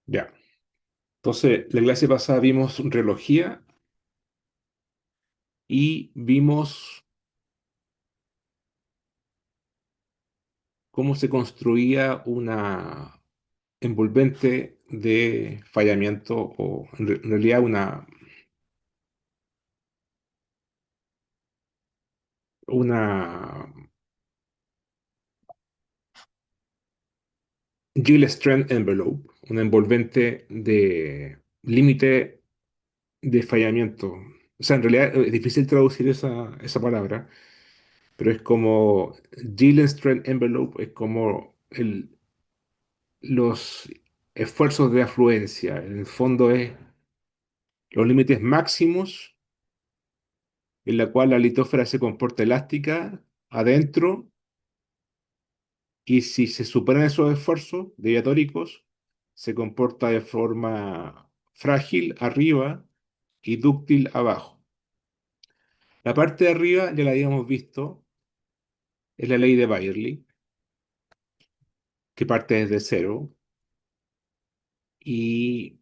Ya. Entonces, la clase pasada vimos relojía y vimos cómo se construía una envolvente de fallamiento o en realidad una Yield Strength Envelope, una envolvente de límite de fallamiento. O sea, en realidad es difícil traducir esa palabra, pero es como Yield Strength Envelope, es como los esfuerzos de afluencia. En el fondo es los límites máximos en la cual la litósfera se comporta elástica adentro y si se superan esos esfuerzos deviatóricos, se comporta de forma frágil arriba y dúctil abajo. La parte de arriba ya la habíamos visto, es la ley de Byerly, que parte desde cero y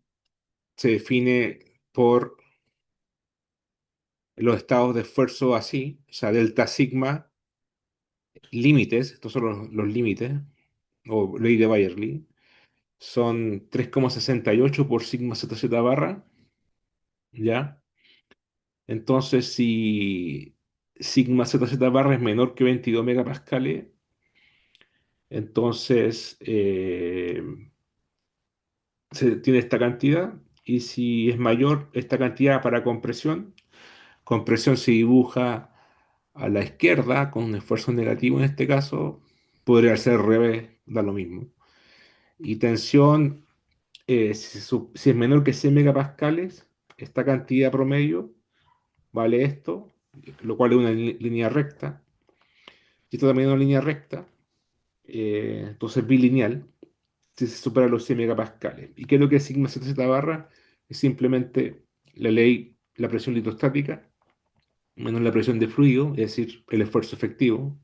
se define por los estados de esfuerzo así, o sea, delta sigma, límites, estos son los límites, o ley de Byerly, son 3,68 por sigma ZZ barra, ¿ya? Entonces, si sigma ZZ barra es menor que 22 megapascales, entonces se tiene esta cantidad, y si es mayor esta cantidad para compresión, compresión se dibuja a la izquierda con un esfuerzo negativo en este caso, podría ser al revés, da lo mismo. Y tensión, si es menor que 100 megapascales, esta cantidad promedio vale esto, lo cual es una línea recta. Y esto también es una línea recta, entonces bilineal, si se supera los 100 megapascales. ¿Y qué es lo que es sigma ZZ barra? Es simplemente la ley, la presión litostática, menos la presión de fluido, es decir, el esfuerzo efectivo.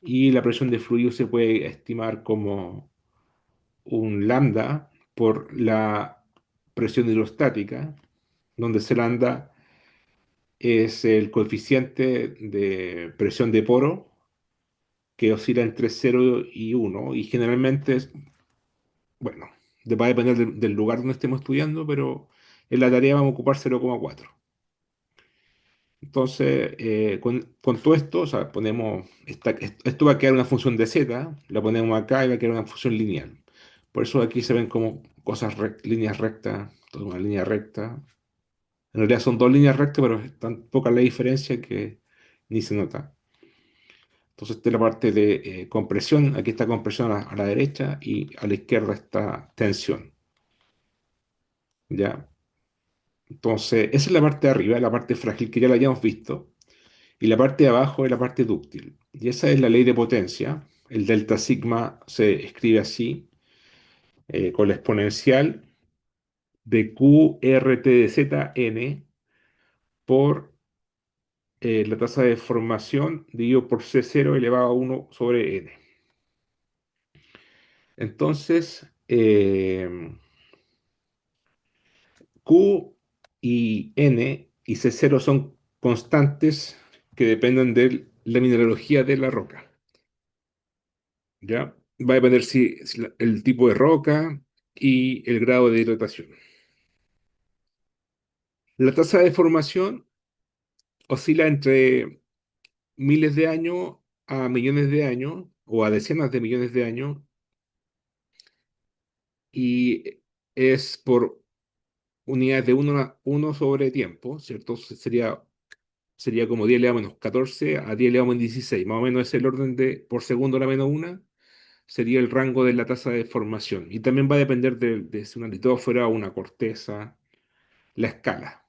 Y la presión de fluido se puede estimar como un lambda por la presión hidrostática, donde C lambda es el coeficiente de presión de poro que oscila entre 0 y 1 y generalmente es, bueno, va a depender del lugar donde estemos estudiando, pero en la tarea vamos a ocupar 0,4. Entonces, con todo esto, o sea, esto va a quedar una función de z, la ponemos acá y va a quedar una función lineal. Por eso aquí se ven como cosas, líneas rectas, toda una línea recta. En realidad son dos líneas rectas, pero es tan poca la diferencia que ni se nota. Entonces, esta es la parte de compresión. Aquí está compresión a la derecha y a la izquierda está tensión. ¿Ya? Entonces, esa es la parte de arriba, la parte frágil que ya la habíamos visto. Y la parte de abajo es la parte dúctil. Y esa es la ley de potencia. El delta sigma se escribe así, con la exponencial de QRT de ZN por la tasa de formación dividido por C0 elevado a 1/n. Entonces, Q y N y C0 son constantes que dependen de la mineralogía de la roca. ¿Ya? Va a depender si el tipo de roca y el grado de hidratación. La tasa de formación oscila entre miles de años a millones de años o a decenas de millones de años y es por unidades de uno sobre tiempo, ¿cierto? Sería como 10 elevado a menos 14 a 10 elevado a menos 16. Más o menos es el orden de por segundo a la menos una, sería el rango de la tasa de formación. Y también va a depender de si una litósfera o una corteza, la escala.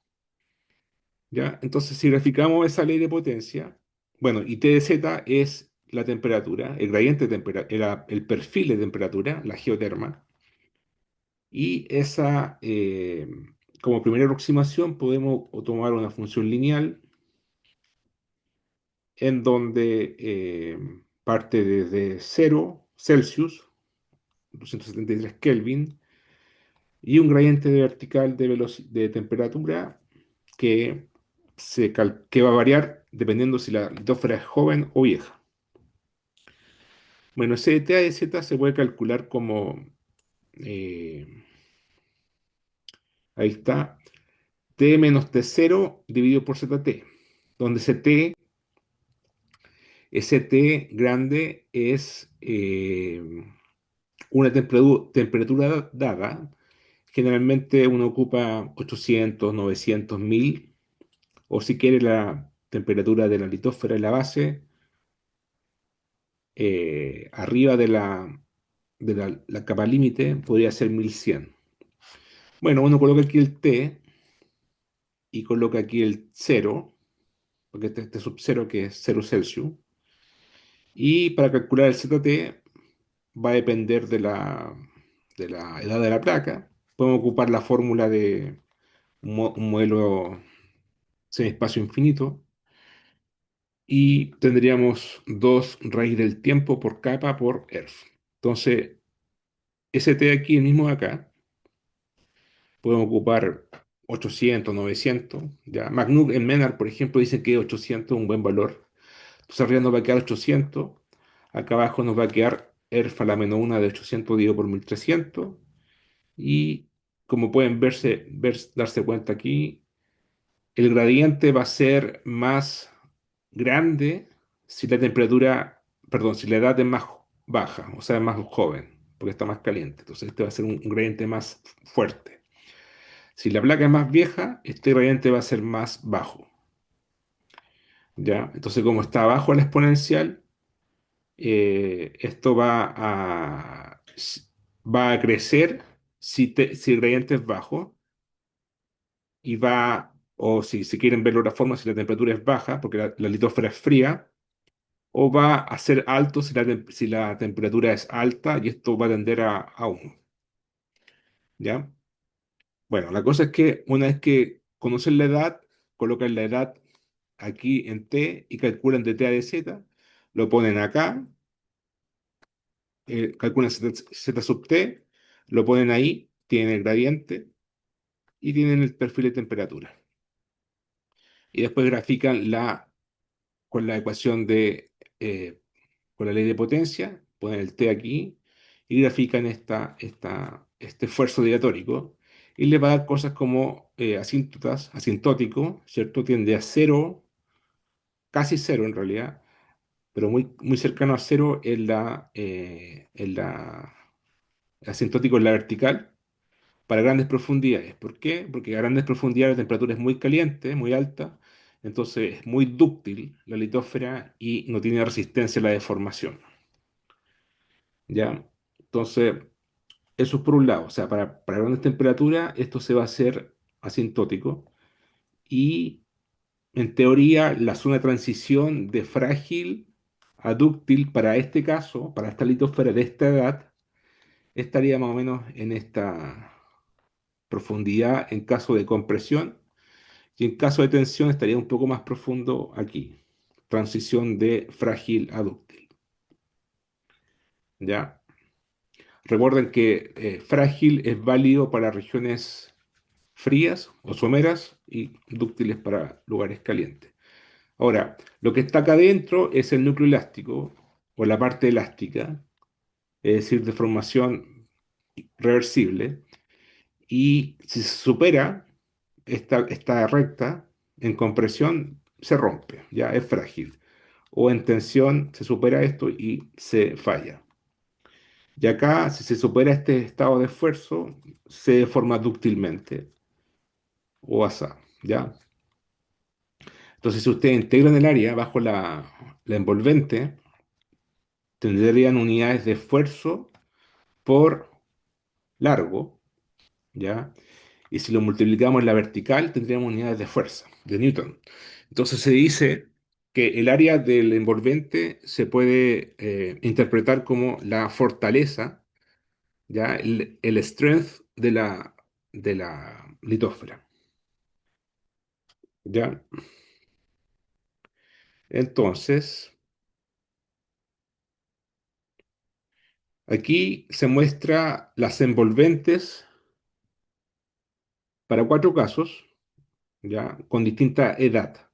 ¿Ya? Entonces, si graficamos esa ley de potencia, bueno, y T de Z es la temperatura, el gradiente de temperatura, el perfil de temperatura, la geoterma, y como primera aproximación, podemos o tomar una función lineal en donde parte desde 0 Celsius, 273 Kelvin, y un gradiente de vertical de temperatura que, que va a variar dependiendo si la litósfera es joven o vieja. Bueno, ese T A de Z se puede calcular como, eh, ahí está, T menos T0 dividido por ZT, donde ese T grande es una temperatura dada. Generalmente uno ocupa 800, 900, 1000, o si quiere la temperatura de la litósfera en la base, arriba la capa límite, podría ser 1100. Bueno, uno coloca aquí el T y coloca aquí el cero, porque este sub cero que es 0 Celsius. Y para calcular el ZT va a depender de la edad de la placa. Podemos ocupar la fórmula de un modelo semiespacio infinito y tendríamos 2 raíz del tiempo por capa por Earth. Entonces, ese T aquí, el mismo de acá, podemos ocupar 800, 900. Ya. Magnus en Menard, por ejemplo, dice que 800 es un buen valor. Entonces arriba nos va a quedar 800. Acá abajo nos va a quedar Earth a la menos 1 de 800 dividido por 1300. Y como pueden darse cuenta aquí, el gradiente va a ser más grande si la temperatura, perdón, si la edad es más baja, o sea, más joven, porque está más caliente. Entonces este va a ser un gradiente más fuerte. Si la placa es más vieja, este gradiente va a ser más bajo. ¿Ya? Entonces, como está abajo la exponencial, esto va a crecer si el gradiente es bajo y o si quieren verlo de otra forma, si la temperatura es baja, porque la litosfera es fría, o va a ser alto si la temperatura es alta y esto va a tender a 1. ¿Ya? Bueno, la cosa es que una vez que conocen la edad, colocan la edad aquí en T y calculan de T a de Z, lo ponen acá, calculan Z sub T, lo ponen ahí, tienen el gradiente y tienen el perfil de temperatura. Y después grafican con la ecuación eh, con la ley de potencia, ponen el T aquí y grafican este esfuerzo diatórico y le va a dar cosas como asíntotas, asintótico, ¿cierto? Tiende a cero, casi cero en realidad, pero muy, muy cercano a cero asintótico en la vertical para grandes profundidades. ¿Por qué? Porque a grandes profundidades la temperatura es muy caliente, muy alta, entonces es muy dúctil la litósfera y no tiene resistencia a la deformación. ¿Ya? Entonces, eso es por un lado, o sea, para grandes temperaturas esto se va a hacer asintótico y en teoría la zona de transición de frágil a dúctil para este caso, para esta litosfera de esta edad, estaría más o menos en esta profundidad en caso de compresión y en caso de tensión estaría un poco más profundo aquí, transición de frágil a dúctil. ¿Ya? Recuerden que frágil es válido para regiones frías o someras y dúctiles para lugares calientes. Ahora, lo que está acá adentro es el núcleo elástico o la parte elástica, es decir, de formación reversible. Y si se supera esta recta, en compresión se rompe, ya es frágil. O en tensión se supera esto y se falla. Y acá, si se supera este estado de esfuerzo, se forma dúctilmente o asá, ¿ya? Entonces, si ustedes integran el área bajo la envolvente, tendrían unidades de esfuerzo por largo, ¿ya? Y si lo multiplicamos en la vertical, tendríamos unidades de fuerza, de Newton. Entonces se dice que el área del envolvente se puede interpretar como la fortaleza, ¿ya? El strength de la litósfera, ¿ya? Entonces, aquí se muestra las envolventes para cuatro casos, ya, con distinta edad.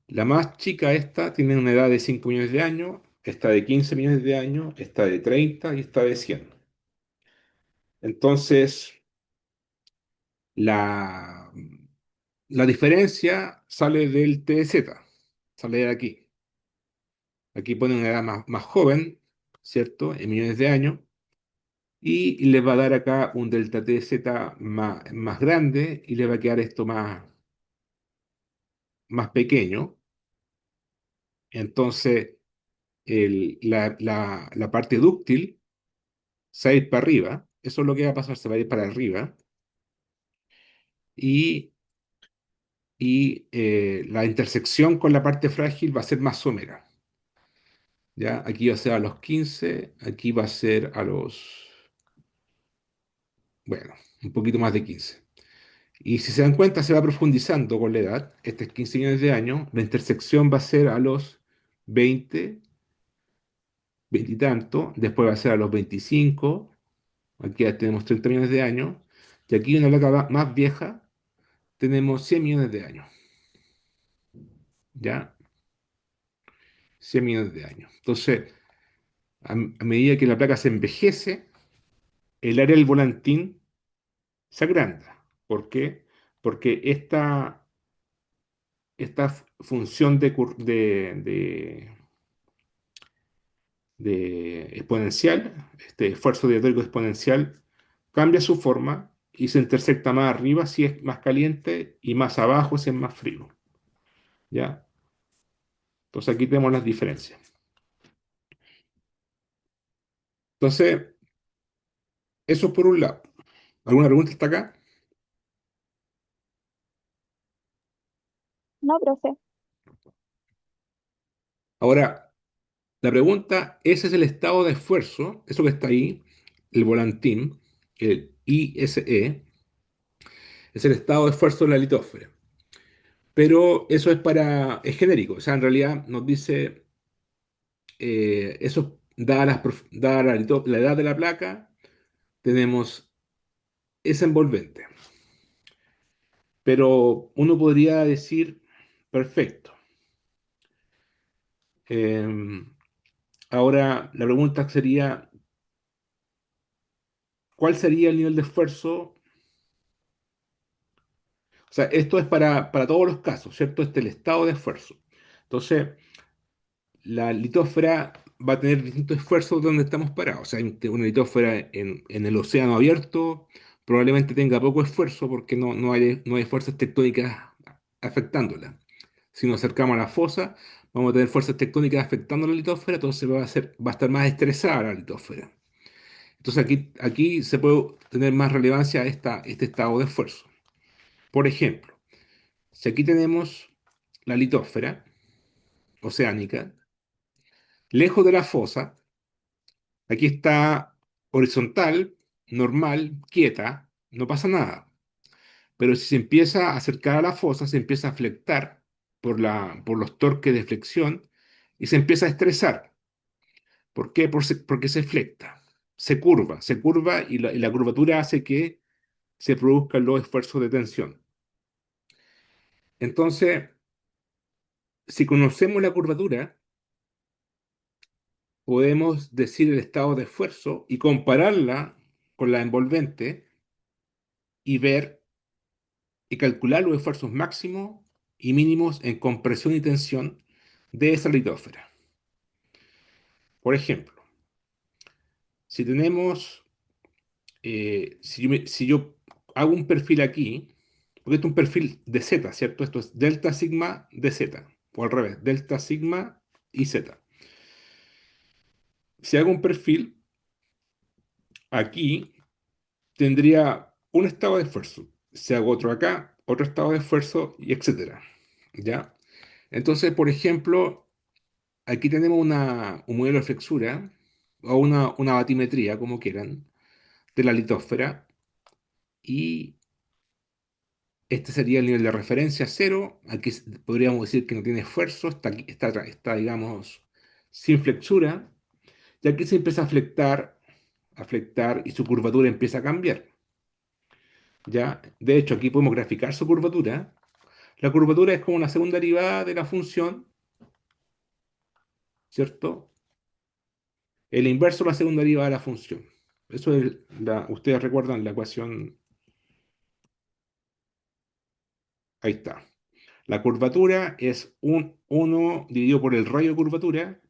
La más chica esta tiene una edad de 5 millones de años, esta de 15 millones de años, esta de 30 y esta de 100. Entonces, la, la diferencia sale del TZ, sale de aquí. Aquí pone una edad más joven, ¿cierto? En millones de años. Y le va a dar acá un delta TZ más grande y le va a quedar esto más pequeño. Entonces, la parte dúctil se va a ir para arriba. Eso es lo que va a pasar, se va a ir para arriba. Y, la intersección con la parte frágil va a ser más somera. ¿Ya? Aquí va a ser a los 15, aquí va a ser a los, bueno, un poquito más de 15. Y si se dan cuenta, se va profundizando con la edad. Este es 15 millones de años. La intersección va a ser a los 20, 20 y tanto. Después va a ser a los 25. Aquí ya tenemos 30 millones de años. Y aquí una placa más vieja, tenemos 100 millones de años. ¿Ya? 100 millones de años. Entonces, a medida que la placa se envejece, el área del volantín se agranda. ¿Por qué? Porque esta función de exponencial, este esfuerzo diatórico exponencial, cambia su forma y se intersecta más arriba si es más caliente y más abajo si es más frío. ¿Ya? Entonces aquí tenemos las diferencias. Entonces, eso por un lado. ¿Alguna pregunta hasta acá? No, profe. Ahora, la pregunta, ese es el estado de esfuerzo, eso que está ahí, el volantín, el ISE, es el estado de esfuerzo de la litósfera. Pero eso es genérico, o sea, en realidad nos dice, eso, dada la edad de la placa, tenemos ese envolvente. Pero uno podría decir, perfecto. eh, Ahora la pregunta sería, ¿cuál sería el nivel de esfuerzo? O sea, esto es para todos los casos, ¿cierto? Este es el estado de esfuerzo. Entonces, la litósfera va a tener distintos esfuerzos donde estamos parados. O sea, una litósfera en el océano abierto probablemente tenga poco esfuerzo porque no hay fuerzas tectónicas afectándola. Si nos acercamos a la fosa, vamos a tener fuerzas tectónicas afectando la litósfera, entonces va a estar más estresada la litósfera. Entonces aquí se puede tener más relevancia a este estado de esfuerzo. Por ejemplo, si aquí tenemos la litósfera oceánica, lejos de la fosa, aquí está horizontal, normal, quieta, no pasa nada. Pero si se empieza a acercar a la fosa, se empieza a flectar por los torques de flexión y se empieza a estresar. ¿Por qué? Porque se flecta, se curva y la curvatura hace que se produzcan los esfuerzos de tensión. Entonces, si conocemos la curvatura, podemos decir el estado de esfuerzo y compararla con la envolvente y ver y calcular los esfuerzos máximos y mínimos en compresión y tensión de esa litósfera. Por ejemplo, si tenemos, si yo hago un perfil aquí, porque esto es un perfil de Z, ¿cierto? Esto es delta sigma de Z, o al revés, delta sigma y Z. Si hago un perfil, aquí tendría un estado de esfuerzo. Si hago otro acá, otro estado de esfuerzo y etcétera. ¿Ya? Entonces, por ejemplo, aquí tenemos un modelo de flexura o una batimetría, como quieran, de la litósfera y este sería el nivel de referencia cero. Aquí podríamos decir que no tiene esfuerzo, está, digamos, sin flexura. Y aquí se empieza a flectar y su curvatura empieza a cambiar. ¿ya? De hecho, aquí podemos graficar su curvatura. La curvatura es como una segunda derivada de la función, ¿cierto? El inverso de la segunda derivada de la función. Eso es ustedes recuerdan la ecuación, ahí está. La curvatura es un 1 dividido por el radio de curvatura,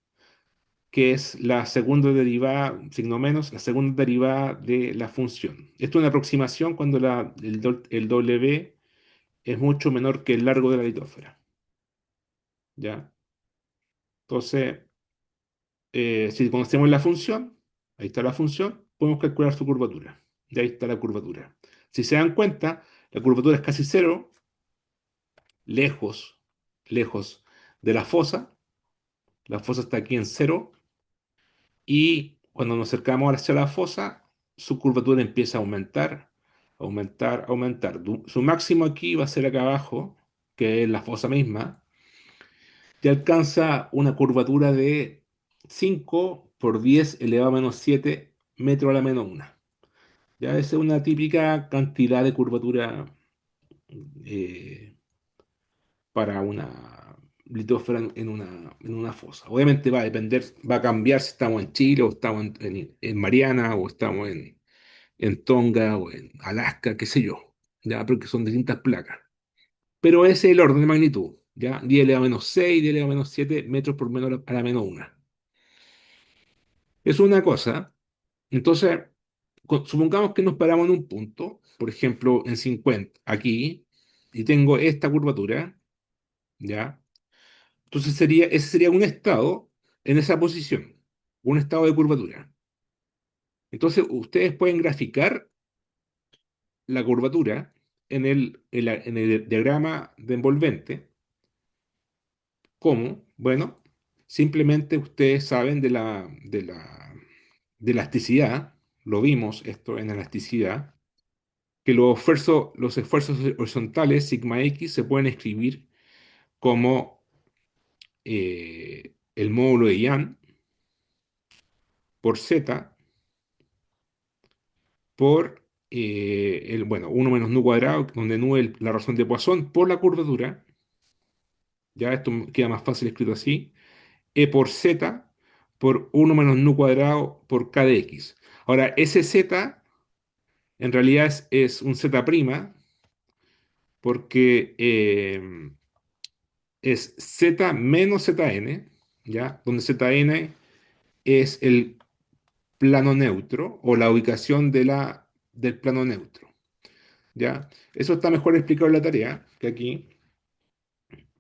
que es la segunda derivada, signo menos, la segunda derivada de la función. Esto es una aproximación cuando el W es mucho menor que el largo de la litósfera, ¿ya? Entonces, si conocemos la función, ahí está la función, podemos calcular su curvatura. Y ahí está la curvatura. Si se dan cuenta, la curvatura es casi cero, lejos, lejos de la fosa. La fosa está aquí en cero. Y cuando nos acercamos hacia la fosa, su curvatura empieza a aumentar, aumentar, aumentar. Su máximo aquí va a ser acá abajo, que es la fosa misma, y alcanza una curvatura de 5 por 10 elevado a menos 7 metros a la menos una. Ya esa es una típica cantidad de curvatura eh, para una litósfera en una fosa. Obviamente va a depender, va a cambiar si estamos en Chile o estamos en Mariana o estamos en Tonga o en Alaska, qué sé yo, ya, porque son distintas placas. Pero ese es el orden de magnitud, ya, 10 elevado a menos 6, 10 elevado a menos 7 metros por menos a la menos una. Es una cosa. Entonces, supongamos que nos paramos en un punto, por ejemplo, en 50 aquí, y tengo esta curvatura, ¿ya? Entonces ese sería un estado en esa posición, un estado de curvatura. Entonces, ustedes pueden graficar la curvatura en el diagrama de envolvente. ¿Cómo? Bueno, simplemente ustedes saben de elasticidad, lo vimos esto en elasticidad, que los esfuerzos horizontales, sigma x, se pueden escribir como el módulo de Young por z por bueno, 1 menos nu cuadrado, donde nu es la razón de Poisson, por la curvatura. Ya esto queda más fácil escrito así. E por z por 1 menos nu cuadrado por k de x. Ahora, ese z en realidad es un z' porque es z menos zn, ¿ya? Donde zn es el plano neutro o la ubicación del plano neutro, ¿ya? Eso está mejor explicado en la tarea que aquí.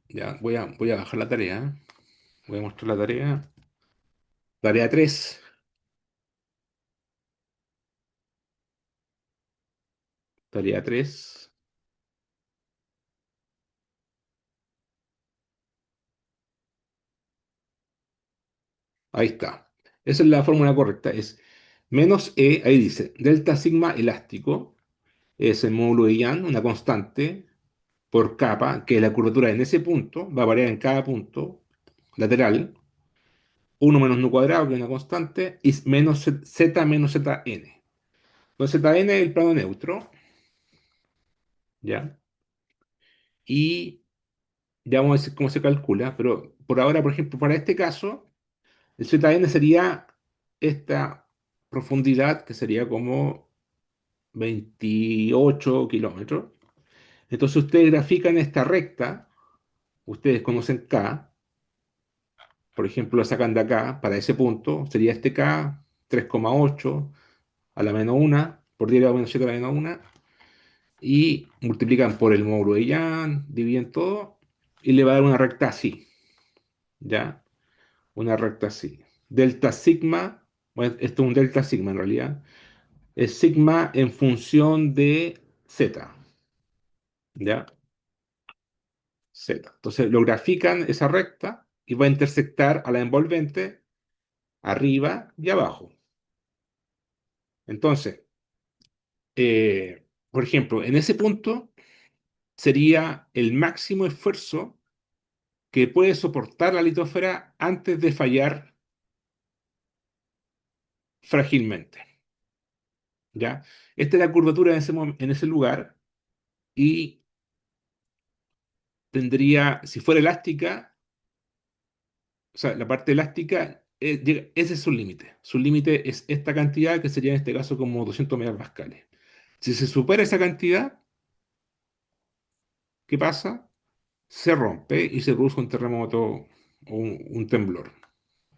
Ya, voy a bajar la tarea. Voy a mostrar la tarea. Tarea 3. Tarea 3. Ahí está. Esa es la fórmula correcta. Es menos E, ahí dice, delta sigma elástico, es el módulo de Young, una constante, por capa, que es la curvatura en ese punto, va a variar en cada punto lateral, 1 menos nu cuadrado, que es una constante, y menos z menos zn. Entonces zn es el plano neutro, ¿ya? Y ya vamos a decir cómo se calcula, pero por ahora, por ejemplo, para este caso, el zn sería esta profundidad, que sería como 28 kilómetros. Entonces ustedes grafican esta recta, ustedes conocen K, por ejemplo, la sacan de acá, para ese punto, sería este K, 3,8 a la menos una por 10 a la menos 7 a la menos una y multiplican por el módulo de Young, dividen todo, y le va a dar una recta así, ¿ya? Una recta así. Delta sigma, bueno, esto es un delta sigma en realidad, es sigma en función de z, ¿ya? Z. Entonces lo grafican esa recta y va a intersectar a la envolvente arriba y abajo. Entonces, por ejemplo, en ese punto sería el máximo esfuerzo que puede soportar la litosfera antes de fallar frágilmente. ¿ya? Esta es la curvatura en ese lugar y tendría, si fuera elástica, o sea, la parte elástica, ese es su límite. Su límite es esta cantidad, que sería en este caso como 200 megapascales. Si se supera esa cantidad, ¿qué pasa? Se rompe y se produce un terremoto o un temblor,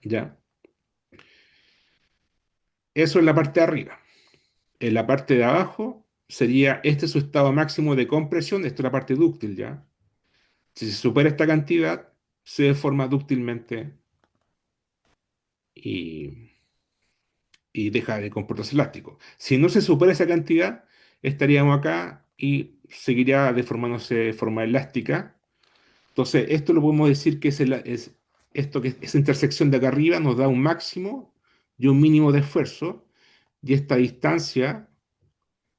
¿ya? Eso es la parte de arriba. En la parte de abajo sería, este es su estado máximo de compresión, esto es la parte dúctil, ¿ya? Si se supera esta cantidad, se deforma dúctilmente y, y deja de comportarse elástico. Si no se supera esa cantidad, estaríamos acá y seguiría deformándose de forma elástica. Entonces, esto lo podemos decir que es esto que esa intersección de acá arriba nos da un máximo y un mínimo de esfuerzo, y esta distancia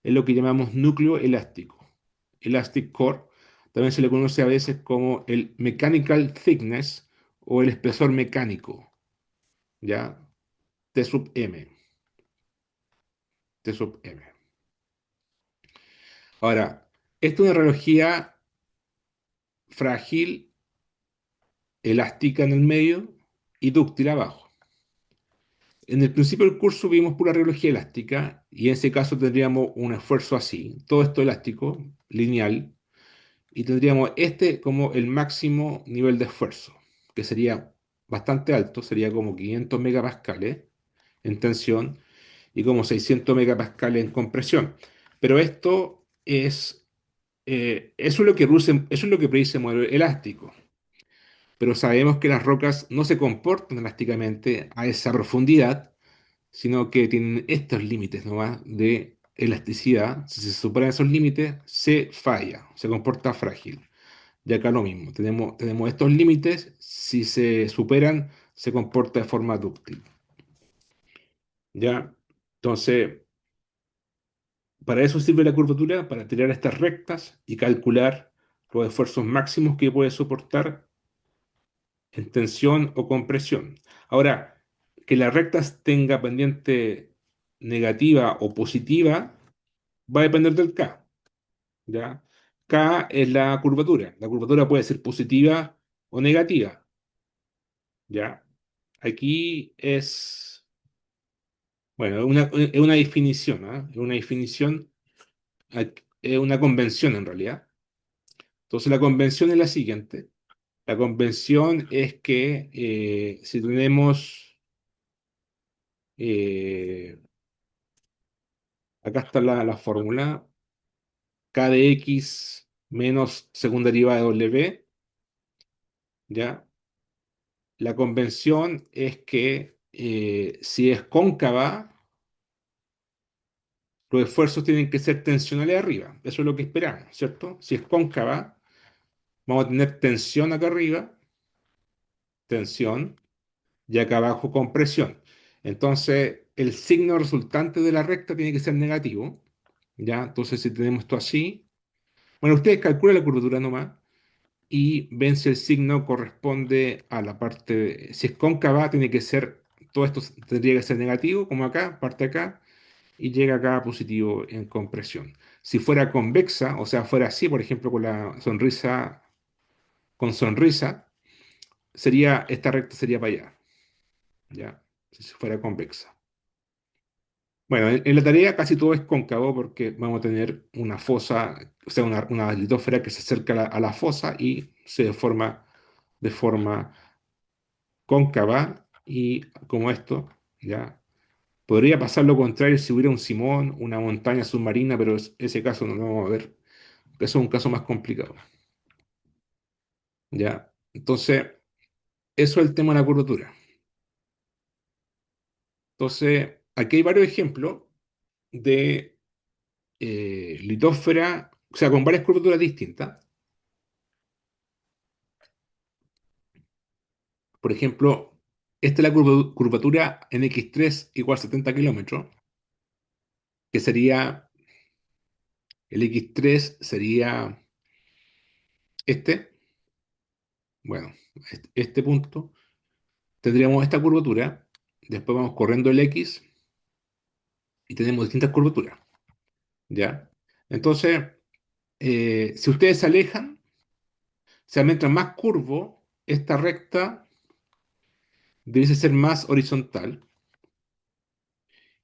es lo que llamamos núcleo elástico. Elastic core también se le conoce a veces como el mechanical thickness o el espesor mecánico, ¿ya? T sub m, T sub m. Ahora, esto es una radiología frágil, elástica en el medio y dúctil abajo. En el principio del curso vimos pura radiología elástica y en ese caso tendríamos un esfuerzo así, todo esto elástico, lineal, y tendríamos este como el máximo nivel de esfuerzo, que sería bastante alto, sería como 500 megapascales en tensión y como 600 megapascales en compresión. Pero esto es, eso es lo que predice el modelo elástico. Pero sabemos que las rocas no se comportan elásticamente a esa profundidad, sino que tienen estos límites nomás de elasticidad. Si se superan esos límites, se falla, se comporta frágil. Y acá lo mismo, tenemos estos límites, si se superan, se comporta de forma dúctil. ¿Ya? Entonces, para eso sirve la curvatura, para tirar estas rectas y calcular los esfuerzos máximos que puede soportar en tensión o compresión. Ahora, que la recta tenga pendiente negativa o positiva va a depender del K, ¿ya? K es la curvatura. La curvatura puede ser positiva o negativa, ¿ya? Aquí bueno, es una definición, ¿ah? Es una definición, es una convención en realidad. Entonces la convención es la siguiente. La convención es que si tenemos, eh, acá está la fórmula, K de X menos segunda derivada de W, ¿ya? La convención es que si es cóncava, los esfuerzos tienen que ser tensionales arriba. Eso es lo que esperamos, ¿cierto? Si es cóncava, vamos a tener tensión acá arriba, tensión, y acá abajo compresión. Entonces, el signo resultante de la recta tiene que ser negativo, ¿ya? Entonces, si tenemos esto así, bueno, ustedes calculan la curvatura nomás y ven si el signo corresponde a la parte, si es cóncava, tiene que ser, todo esto tendría que ser negativo, como acá, parte acá, y llega acá positivo en compresión. Si fuera convexa, o sea, fuera así, por ejemplo, con la sonrisa, con sonrisa, sería, esta recta sería para allá, ¿ya? Si fuera convexa. Bueno, en la tarea casi todo es cóncavo porque vamos a tener una fosa, o sea, una litósfera que se acerca a la fosa y se deforma de forma cóncava y como esto, ¿ya? Podría pasar lo contrario si hubiera un simón, una montaña submarina, pero ese caso no lo vamos a ver. Eso es un caso más complicado, ¿ya? Entonces, eso es el tema de la curvatura. Entonces, aquí hay varios ejemplos de litósfera, o sea, con varias curvaturas distintas. Por ejemplo, esta es la curvatura en X3 igual 70 kilómetros, que sería, el X3 sería este, bueno, este punto. Tendríamos esta curvatura, después vamos corriendo el X, y tenemos distintas curvaturas, ¿ya? Entonces, si ustedes se alejan, o sea, mientras más curvo, esta recta debe ser más horizontal,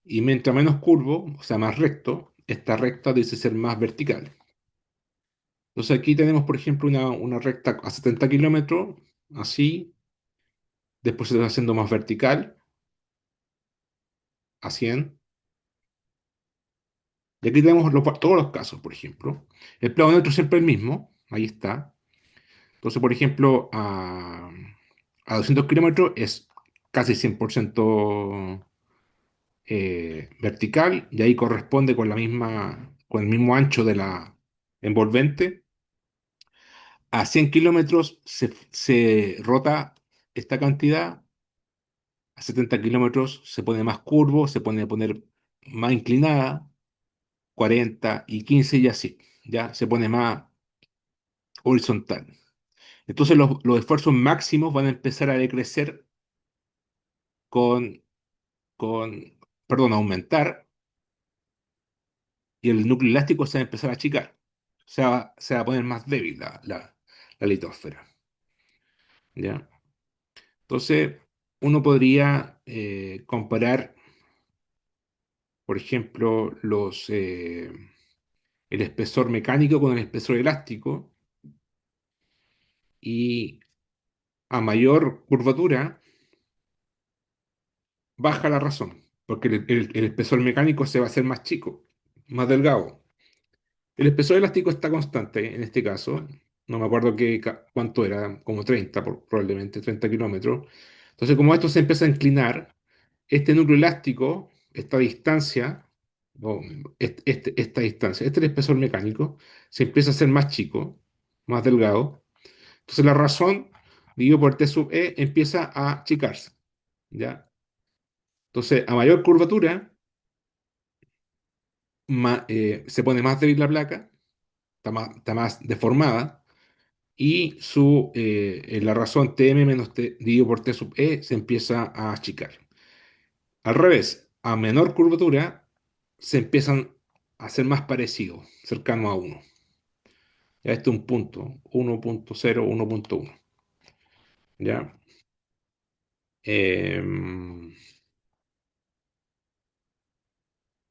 y mientras menos curvo, o sea, más recto, esta recta debe ser más vertical. Entonces aquí tenemos, por ejemplo, una recta a 70 kilómetros, así, después se va haciendo más vertical, a 100, y aquí tenemos todos los casos, por ejemplo. El plano neutro es siempre el mismo, ahí está. Entonces, por ejemplo, a 200 kilómetros es casi 100% vertical, y ahí corresponde con el mismo ancho de la envolvente. A 100 kilómetros se rota esta cantidad, a 70 kilómetros se pone más curvo, se pone a poner más inclinada, 40 y 15 y así, ya se pone más horizontal. Entonces los esfuerzos máximos van a empezar a decrecer con, con, perdón, a aumentar, y el núcleo elástico se va a empezar a achicar. Se va a poner más débil la litosfera, ¿ya? Entonces, uno podría comparar, por ejemplo, el espesor mecánico con el espesor elástico, y a mayor curvatura baja la razón, porque el espesor mecánico se va a hacer más chico, más delgado. El espesor elástico está constante en este caso. No me acuerdo cuánto era, como 30 probablemente, 30 kilómetros. Entonces, como esto se empieza a inclinar, este núcleo elástico, esta distancia, o esta distancia, este es el espesor mecánico, se empieza a hacer más chico, más delgado. Entonces, la razón, dividido por T sub E, empieza a achicarse, ¿ya? Entonces, a mayor curvatura, se pone más débil la placa, está más deformada, y la razón Tm menos T dividido por T sub E se empieza a achicar. Al revés, a menor curvatura se empiezan a ser más parecidos, cercanos a uno. Ya este es un punto, 1.0, 1.1. ¿Ya? Em,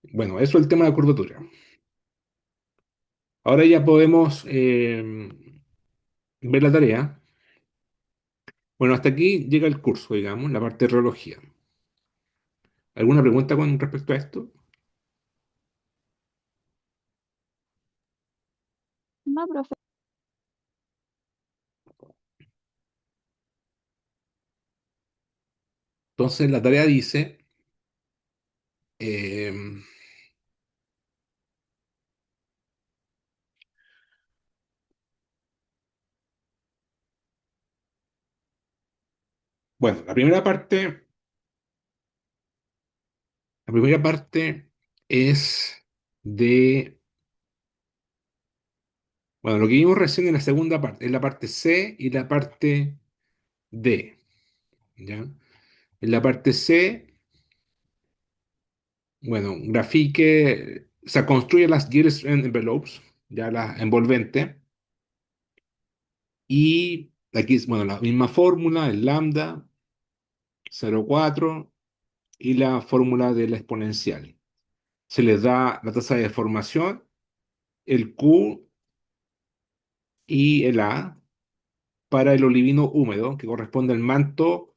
bueno, eso es el tema de curvatura. Ahora ya podemos ver la tarea. Bueno, hasta aquí llega el curso, digamos, la parte de reología. ¿Alguna pregunta con respecto a esto? No, profe. Entonces la tarea dice, em, bueno, la primera parte es de, bueno, lo que vimos recién en la segunda parte, es la parte C y la parte D, ¿ya? En la parte C, bueno, grafique, o sea, construye las yields envelopes, ya las envolventes, y aquí es, bueno, la misma fórmula, el lambda 0,4 y la fórmula de la exponencial. Se les da la tasa de deformación, el Q y el A para el olivino húmedo, que corresponde al manto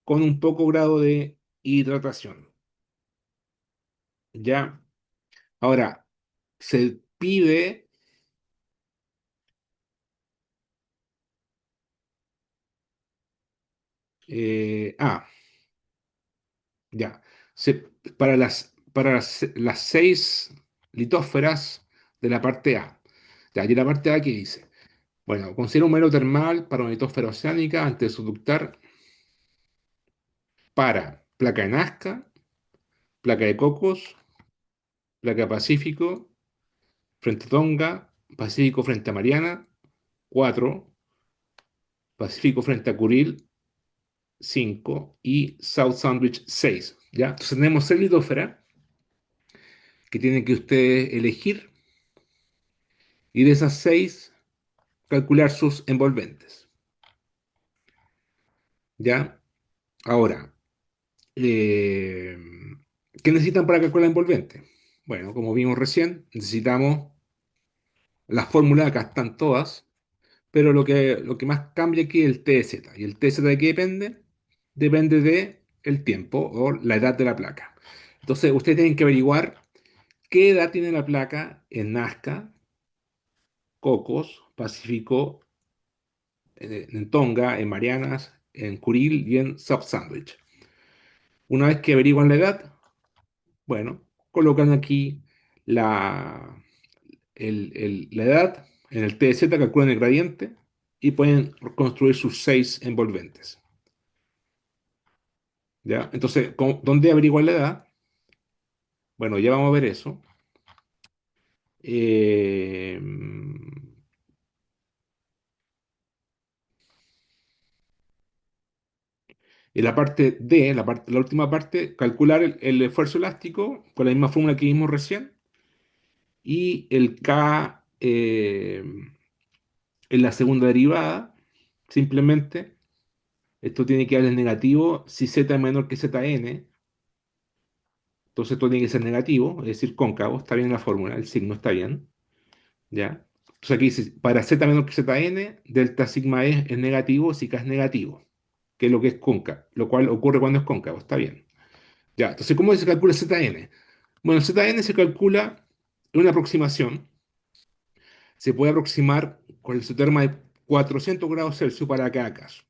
con un poco grado de hidratación. ¿Ya? Ahora, se pide, ah, ya, se, para las 6 litósferas de la parte A. Ya, y la parte A que dice, bueno, considera un mero termal para una litósfera oceánica antes de subductar para placa de Nazca, placa de Cocos, placa Pacífico, frente a Tonga, Pacífico frente a Mariana, 4, Pacífico frente a Kuril, 5 y South Sandwich, 6. ¿Ya? Entonces tenemos 6 litósferas que tienen que ustedes elegir y de esas 6 calcular sus envolventes. ¿Ya? Ahora, eh, ¿qué necesitan para calcular envolvente? Bueno, como vimos recién, necesitamos las fórmulas, acá están todas, pero lo que más cambia aquí es el TZ. ¿Y el TZ de qué depende? Depende de el tiempo o la edad de la placa. Entonces, ustedes tienen que averiguar qué edad tiene la placa en Nazca, Cocos, Pacífico, en Tonga, en Marianas, en Kuril y en Sub Sandwich. Una vez que averiguan la edad, bueno, colocan aquí la, la edad en el TZ, calculan el gradiente y pueden construir sus 6 envolventes. ¿Ya? Entonces, ¿dónde averiguar la edad? Bueno, ya vamos a ver eso. Eh, en la parte D, la última parte, calcular el esfuerzo elástico con la misma fórmula que vimos recién y el K en la segunda derivada, simplemente, esto tiene que dar el negativo si z es menor que zn, entonces esto tiene que ser negativo, es decir, cóncavo, está bien la fórmula, el signo está bien, ¿ya? Entonces aquí dice, para z menor que zn, delta sigma es negativo si k es negativo, que es lo que es cóncavo, lo cual ocurre cuando es cóncavo, está bien. Ya, entonces, ¿cómo se calcula zn? Bueno, zn se calcula en una aproximación, se puede aproximar con el isoterma de 400 grados Celsius para cada caso.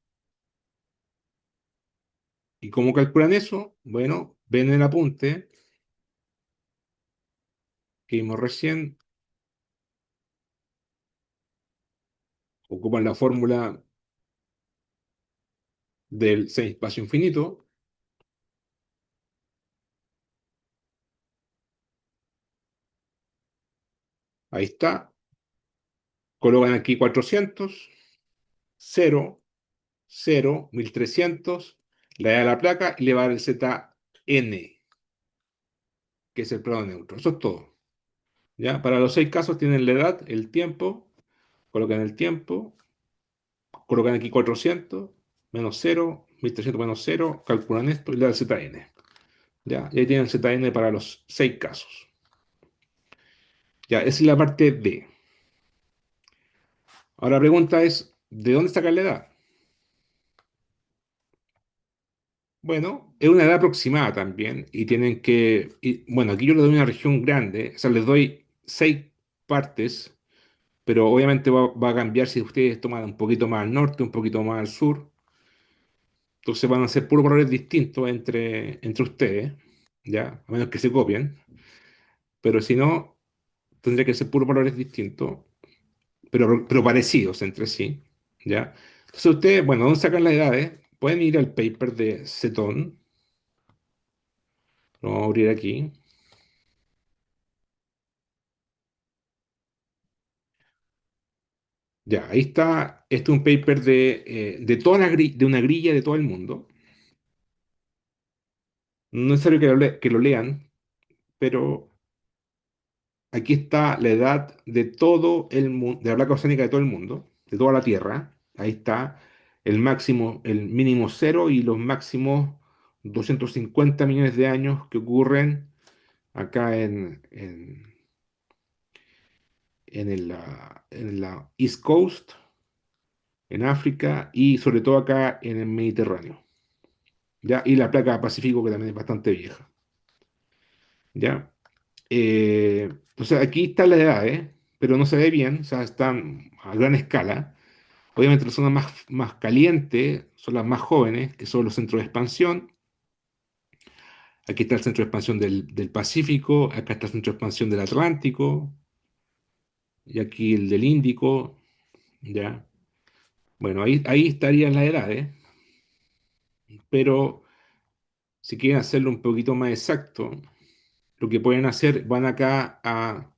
¿Y cómo calculan eso? Bueno, ven el apunte que vimos recién, ocupan la fórmula del 6 espacio infinito, ahí está, colocan aquí 400, 0, 0, 1300, le da la placa y le va a dar el ZN, que es el plano neutro. Eso es todo. ¿Ya? Para los 6 casos tienen la edad, el tiempo, colocan el tiempo, colocan aquí 400, menos 0, 1300 menos 0, calculan esto y le da el ZN. ¿Ya? Y ahí tienen el ZN para los 6 casos. Ya, esa es la parte D. Ahora la pregunta es, ¿de dónde sacar la edad? Bueno, es una edad aproximada también y tienen que, bueno, aquí yo le doy una región grande, o sea, les doy 6 partes, pero obviamente va a cambiar si ustedes toman un poquito más al norte, un poquito más al sur, entonces van a ser puros valores distintos entre ustedes, ¿ya? A menos que se copien, pero si no, tendría que ser puros valores distintos, pero parecidos entre sí, ¿ya? Entonces ustedes, bueno, ¿dónde sacan las edades? Pueden ir al paper de Cetón, lo vamos a abrir aquí. Ya, ahí está. Este es un paper de toda de una grilla de todo el mundo. No es necesario que lo lean, pero aquí está la edad de todo el mundo, de la placa oceánica de todo el mundo, de toda la Tierra. Ahí está el máximo, el mínimo cero y los máximos 250 millones de años que ocurren acá en la East Coast, en África y sobre todo acá en el Mediterráneo. ¿Ya? Y la placa Pacífico, que también es bastante vieja, ¿ya? Entonces aquí está la edad, pero no se ve bien, o sea, están a gran escala. Obviamente las zonas más calientes son las más jóvenes, que son los centros de expansión. Aquí está el centro de expansión del Pacífico, acá está el centro de expansión del Atlántico, y aquí el del Índico, ¿ya? Bueno, ahí estarían las edades, pero si quieren hacerlo un poquito más exacto, lo que pueden hacer, van acá a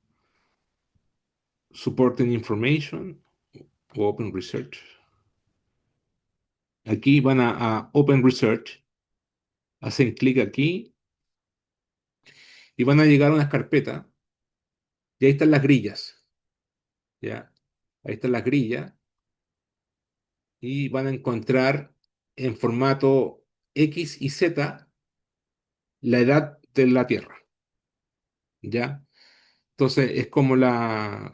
Supporting Information o Open Research. Aquí van a Open Research, hacen clic aquí y van a llegar a unas carpetas y ahí están las grillas, ¿ya? Ahí están las grillas y van a encontrar en formato X y Z la edad de la Tierra, ¿ya? Entonces es como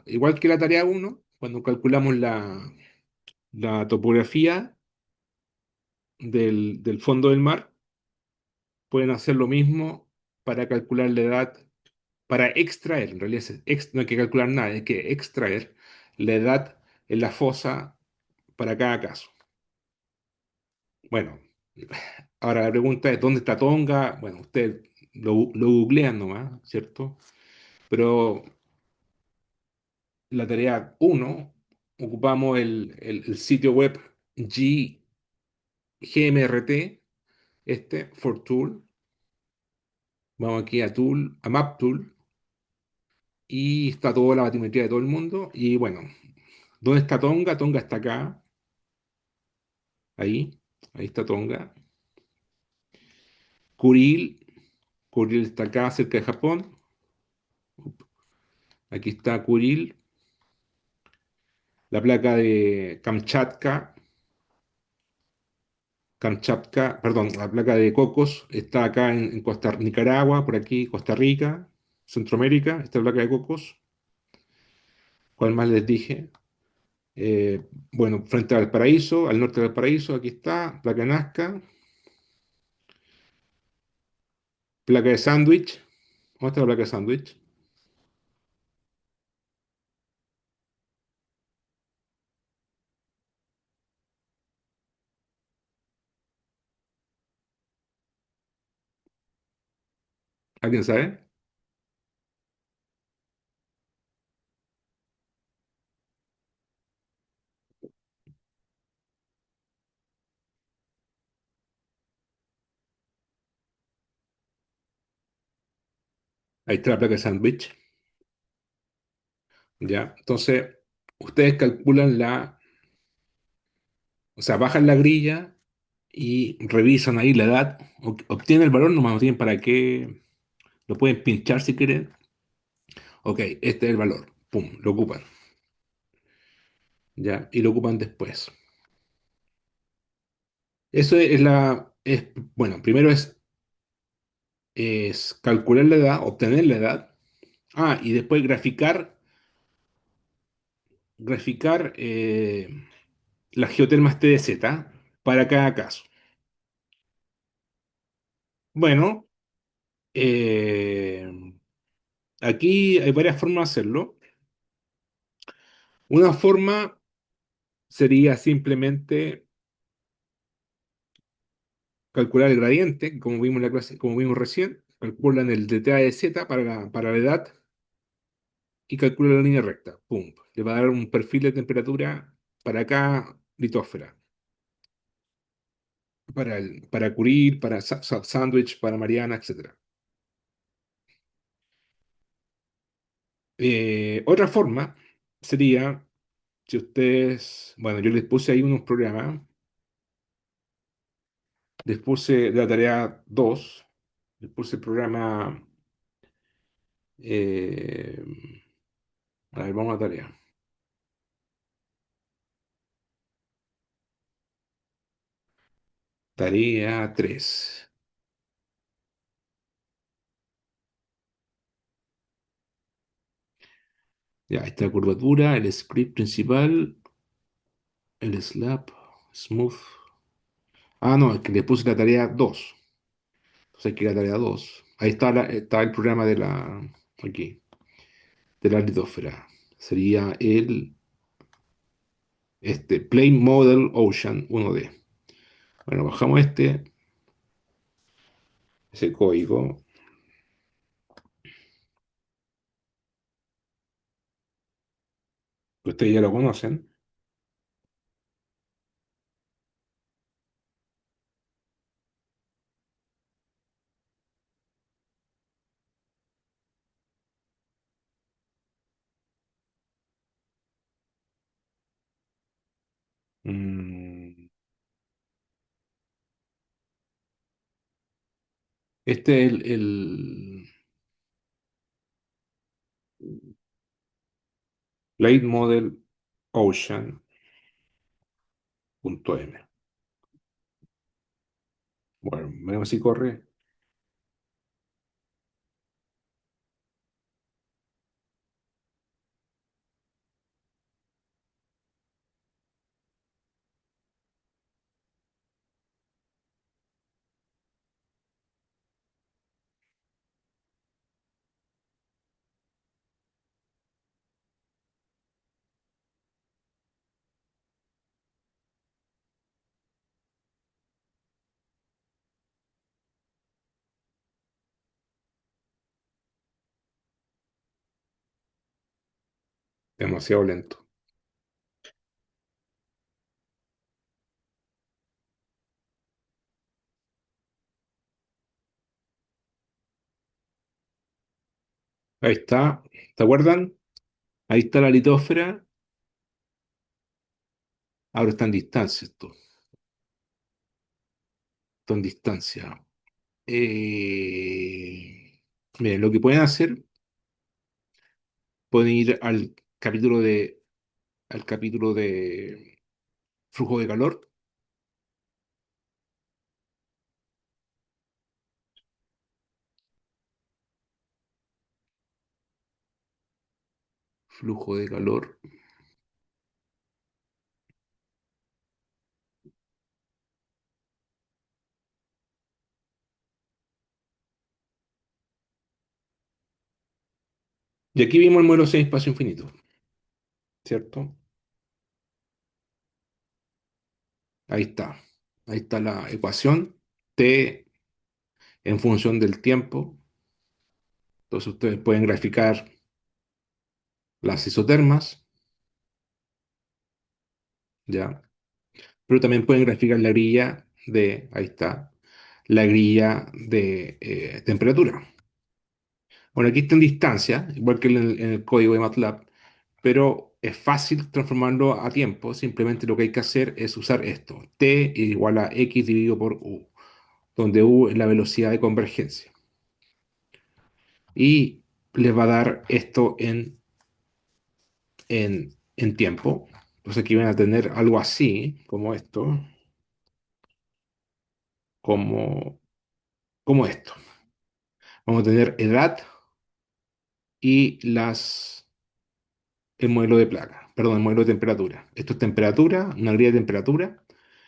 igual que la tarea uno cuando calculamos la topografía del fondo del mar, pueden hacer lo mismo para calcular la edad, para extraer, en realidad no hay que calcular nada, hay que extraer la edad en la fosa para cada caso. Bueno, ahora la pregunta es, ¿dónde está Tonga? Bueno, ustedes lo googlean nomás, ¿cierto? Pero la tarea uno ocupamos el sitio web GMRT, for Tool. Vamos aquí a Tool, a Map Tool, y está toda la batimetría de todo el mundo. Y bueno, ¿dónde está Tonga? Tonga está acá, ahí, ahí está Tonga. Kuril, Kuril está acá cerca de Japón. Aquí está Kuril. La placa de Kamchatka, perdón, la placa de Cocos está acá en Nicaragua, por aquí, Costa Rica, Centroamérica, esta placa de Cocos. ¿Cuál más les dije? Bueno, frente al paraíso, al norte del paraíso, aquí está, placa de Nazca, placa de Sandwich. ¿Dónde está la placa de Sandwich? ¿Alguien sabe? Ahí está la placa de Sandwich. ¿Ya? Entonces, ustedes calculan o sea, bajan la grilla y revisan ahí la edad, obtienen el valor, nomás no tienen para qué, lo pueden pinchar si quieren. Ok, este es el valor, pum, lo ocupan, ¿ya? Y lo ocupan después. Eso bueno, primero es calcular la edad, obtener la edad. Ah, y después graficar las geotermas TDZ para cada caso. Bueno, eh, aquí hay varias formas de hacerlo. Una forma sería simplemente calcular el gradiente, como vimos en la clase, como vimos recién, calculan el dta de z para la edad y calculan la línea recta. Pum. Le va a dar un perfil de temperatura para cada litósfera. Para Curie, para Sandwich, para Mariana, etcétera. Otra forma sería, si ustedes, bueno, yo les puse ahí unos programas, les puse de la tarea 2, les puse el programa, eh, a ver, vamos a la tarea. Tarea 3. Ya, esta curvatura, el script principal, el slab, smooth. Ah, no, es que le puse la tarea 2. Entonces hay que ir a la tarea 2. Ahí está el programa aquí, de la litósfera. Sería Plane Model Ocean 1D. Bueno, bajamos ese código, que ustedes ya lo conocen. Mm, Este es Late Model Ocean.m. Bueno, veamos si corre. Demasiado lento. Ahí está. ¿Te acuerdan? Ahí está la litósfera. Ahora está en distancia esto. Está en distancia. Miren, lo que pueden hacer, pueden ir al capítulo de flujo de calor. Flujo de calor. Y aquí vimos el modelo sin espacio infinito, ¿cierto? Ahí está. Ahí está la ecuación. T en función del tiempo. Entonces ustedes pueden graficar las isotermas, ¿ya? Pero también pueden graficar la grilla ahí está, la grilla de temperatura. Bueno, aquí está en distancia, igual que en el código de MATLAB, pero es fácil transformarlo a tiempo. Simplemente lo que hay que hacer es usar esto. T igual a X dividido por U, donde U es la velocidad de convergencia. Y les va a dar esto en tiempo. Entonces aquí van a tener algo así, como esto, como, como esto. Vamos a tener edad y el modelo de placa, perdón, el modelo de temperatura. Esto es temperatura, una grilla de temperatura.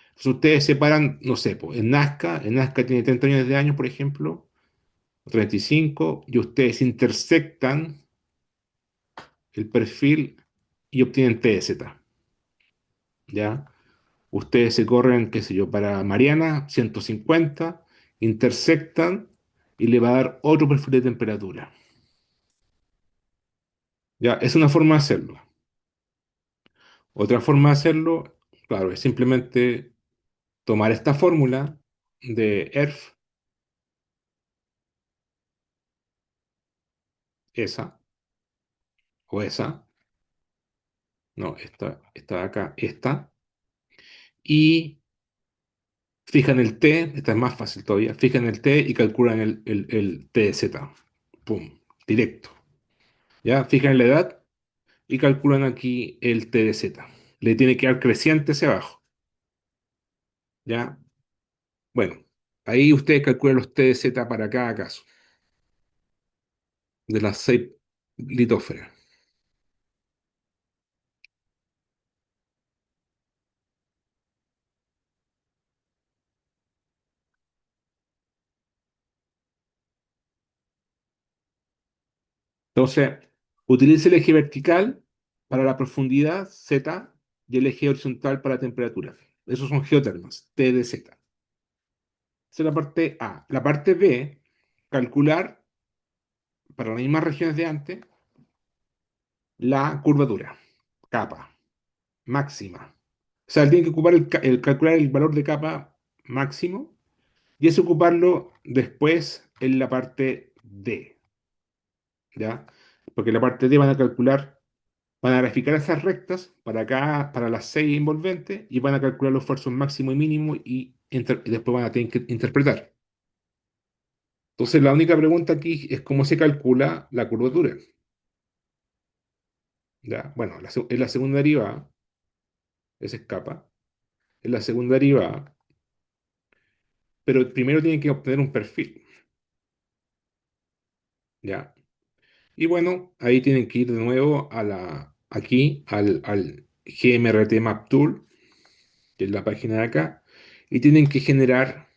Entonces ustedes separan, no sé, pues, en Nazca tiene 30 millones de años, por ejemplo, o 35, y ustedes intersectan el perfil y obtienen TZ, ¿ya? Ustedes se corren, qué sé yo, para Mariana, 150, intersectan y le va a dar otro perfil de temperatura. ¿Ya? Es una forma de hacerlo. Otra forma de hacerlo, claro, es simplemente tomar esta fórmula de ERF, esa o esa, no, esta de acá, esta, y fijan el T, esta es más fácil todavía, fijan el T y calculan el T de Z. Pum, directo. ¿Ya? Fijan la edad y calculan aquí el T de Z. Le tiene que dar creciente hacia abajo. ¿Ya? Bueno, ahí ustedes calculan los T de Z para cada caso, de las 6 litósferas. Entonces, utilice el eje vertical para la profundidad Z y el eje horizontal para la temperatura. Esos son geotermas, T de Z. Esa es la parte A. La parte B, calcular para las mismas regiones de antes la curvatura, capa, máxima. O sea, tiene que ocupar el calcular el valor de capa máximo y es ocuparlo después en la parte D, ¿ya? Porque en la parte D van a graficar esas rectas para acá, para las 6 envolventes y van a calcular los esfuerzos máximo y mínimo y después van a tener que interpretar. Entonces, la única pregunta aquí es cómo se calcula la curvatura. ¿Ya? Bueno, es la segunda derivada, esa escapa, es la segunda derivada, pero primero tienen que obtener un perfil, ¿ya? Y bueno, ahí tienen que ir de nuevo aquí al GMRT Map Tool, que es la página de acá, y tienen que generar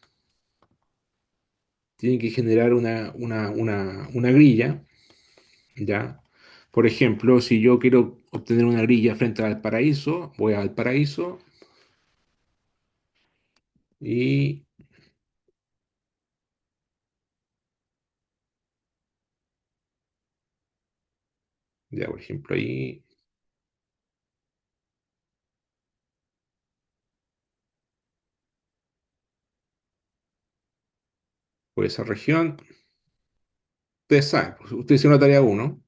una grilla, ¿ya? Por ejemplo, si yo quiero obtener una grilla frente al paraíso, voy al paraíso y, ya, por ejemplo, ahí, por esa región, ustedes saben, pues, ustedes hicieron la tarea uno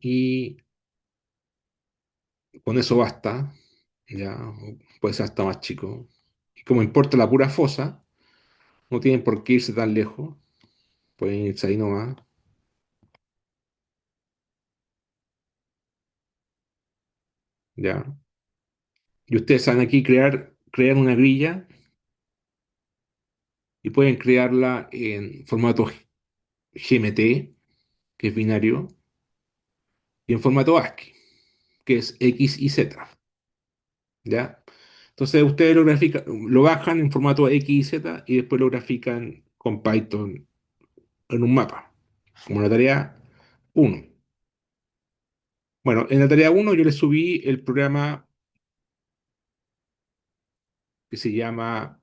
y con eso basta, ya, o puede ser hasta más chico. Y como importa la pura fosa, no tienen por qué irse tan lejos, pueden irse ahí nomás, ya. Y ustedes saben aquí crear una grilla y pueden crearla en formato GMT, que es binario, y en formato ASCII, que es X y Z, ¿ya? Entonces ustedes lo bajan en formato X y Z y después lo grafican con Python en un mapa, como la tarea uno. Bueno, en la tarea uno yo le subí el programa que se llama,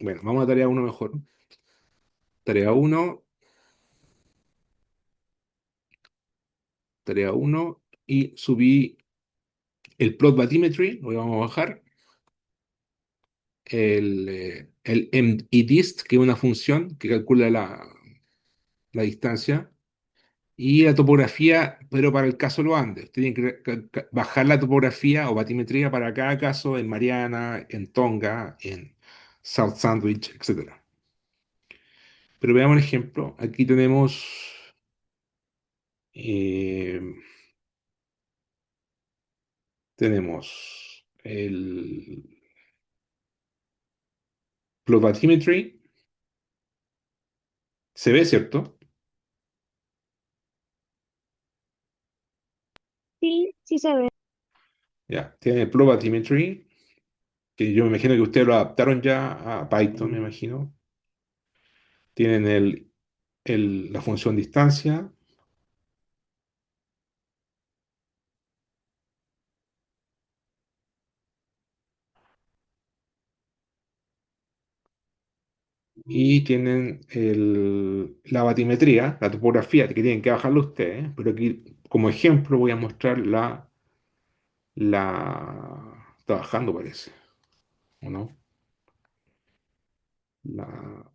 bueno, vamos a la tarea uno mejor. Tarea 1, tarea 1, y subí el plot bathymetry, lo vamos a bajar, el mdist, que es una función que calcula la distancia, y la topografía, pero para el caso de los Andes. Tienen que bajar la topografía o batimetría para cada caso en Mariana, en Tonga, en South Sandwich, etcétera. Pero veamos el ejemplo. Aquí eh, tenemos el plot bathymetry. Se ve, ¿cierto? Sí, sí se ve. Ya, tiene el plot bathymetry, que yo me imagino que ustedes lo adaptaron ya a Python, me imagino. Tienen la función distancia y tienen la batimetría, la topografía, que tienen que bajarlo ustedes, pero aquí como ejemplo voy a mostrar está bajando parece, ¿o no? La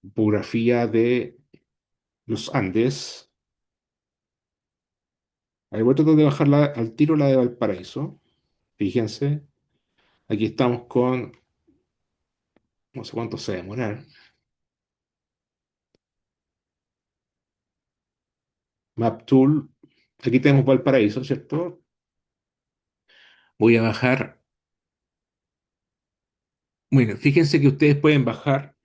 topografía de los Andes. Ahí voy a tratar de bajarla al tiro, la de Valparaíso. Fíjense, aquí estamos con, no sé cuánto se va a demorar. Map Tool, aquí tenemos Valparaíso, ¿cierto? Voy a bajar, bueno, fíjense que ustedes pueden bajar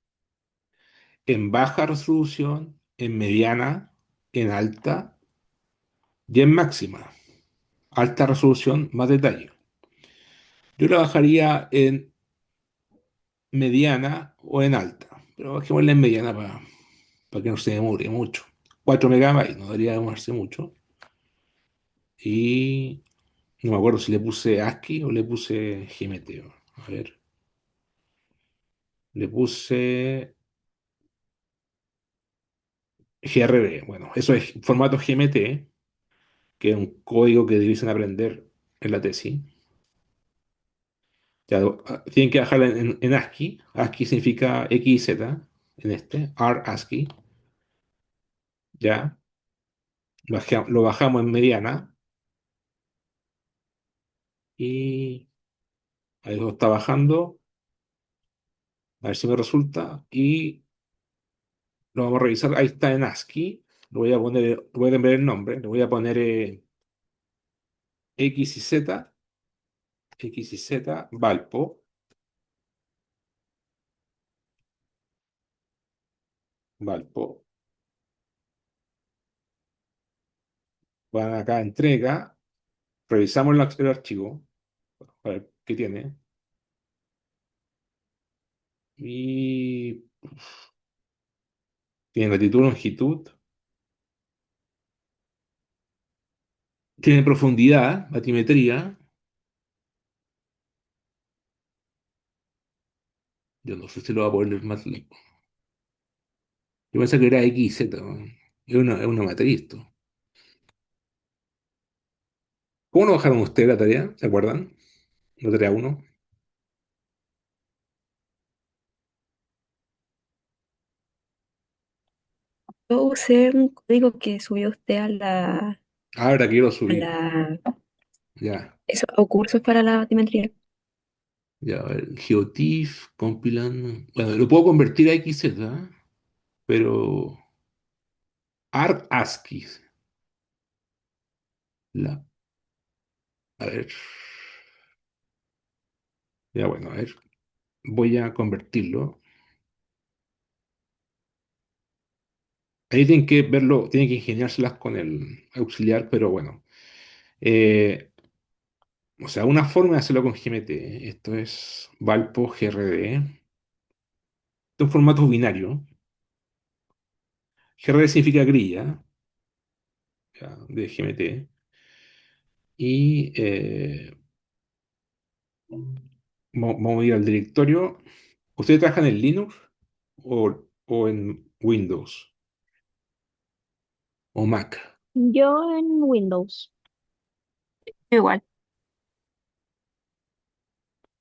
en baja resolución, en mediana, en alta y en máxima. Alta resolución, más detalle. Yo la bajaría en mediana o en alta, pero bajémosla en mediana para que no se demore mucho. 4 megabytes, no debería demorarse mucho. Y no me acuerdo si le puse ASCII o le puse GMT. A ver, le puse GRB. Bueno, eso es formato GMT, que es un código que debes aprender en la tesis. Ya, tienen que bajarla en ASCII. ASCII significa X y Z en este, R ASCII. Ya, lo bajamos en mediana y ahí lo está bajando. A ver si me resulta. Y lo vamos a revisar. Ahí está en ASCII. le voy a poner, le voy a cambiar el nombre, le voy a poner X y Z, X y Z, Valpo, Valpo, van acá a entrega, revisamos el archivo, a ver qué tiene, y tiene latitud, longitud, tiene profundidad, batimetría, yo no sé si lo va a poner más lejos. Yo pensé que era X y Z, ¿no? Es una materia esto. ¿Cómo lo bajaron ustedes la tarea? ¿Se acuerdan? La tarea uno. Yo usé un código que subió usted Ahora quiero a subir. la, Ya, eso, o cursos para la batimetría. ya, a ver, GeoTIFF, compilando. Bueno, lo puedo convertir a XZ, ¿eh? Pero ARC-ASCII. A ver, ya bueno, a ver, voy a convertirlo. Ahí tienen que verlo, tienen que ingeniárselas con el auxiliar, pero bueno. Eh, o sea, una forma de hacerlo con GMT. Esto es Valpo GRD. Esto es un formato binario. GRD significa grilla, ya, de GMT. Y vamos a ir al directorio. ¿Ustedes trabajan en Linux o en Windows o Mac? Yo en Windows. Igual.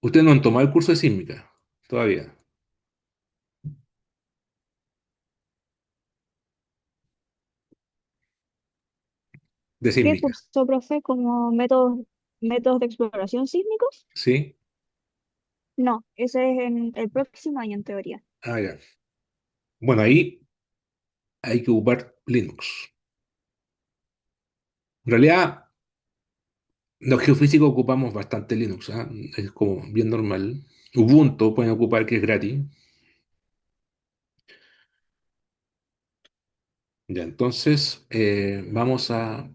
Ustedes no han tomado el curso de sísmica todavía, de ¿Qué sísmica. curso, profe, como métodos de exploración sísmicos? ¿Sí? No, ese es en el próximo año en teoría. Ah, ya. Bueno, ahí hay que ocupar Linux. En realidad, los geofísicos ocupamos bastante Linux, ¿ah? Es como bien normal. Ubuntu pueden ocupar, que es gratis. Ya, entonces vamos a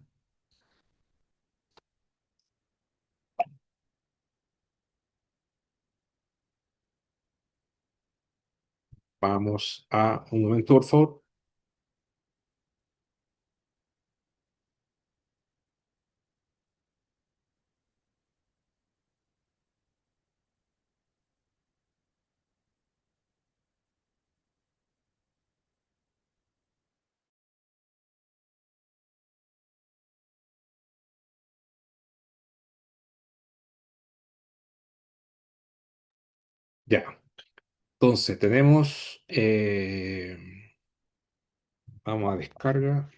un momento, por favor. Ya. Entonces tenemos, vamos a descarga.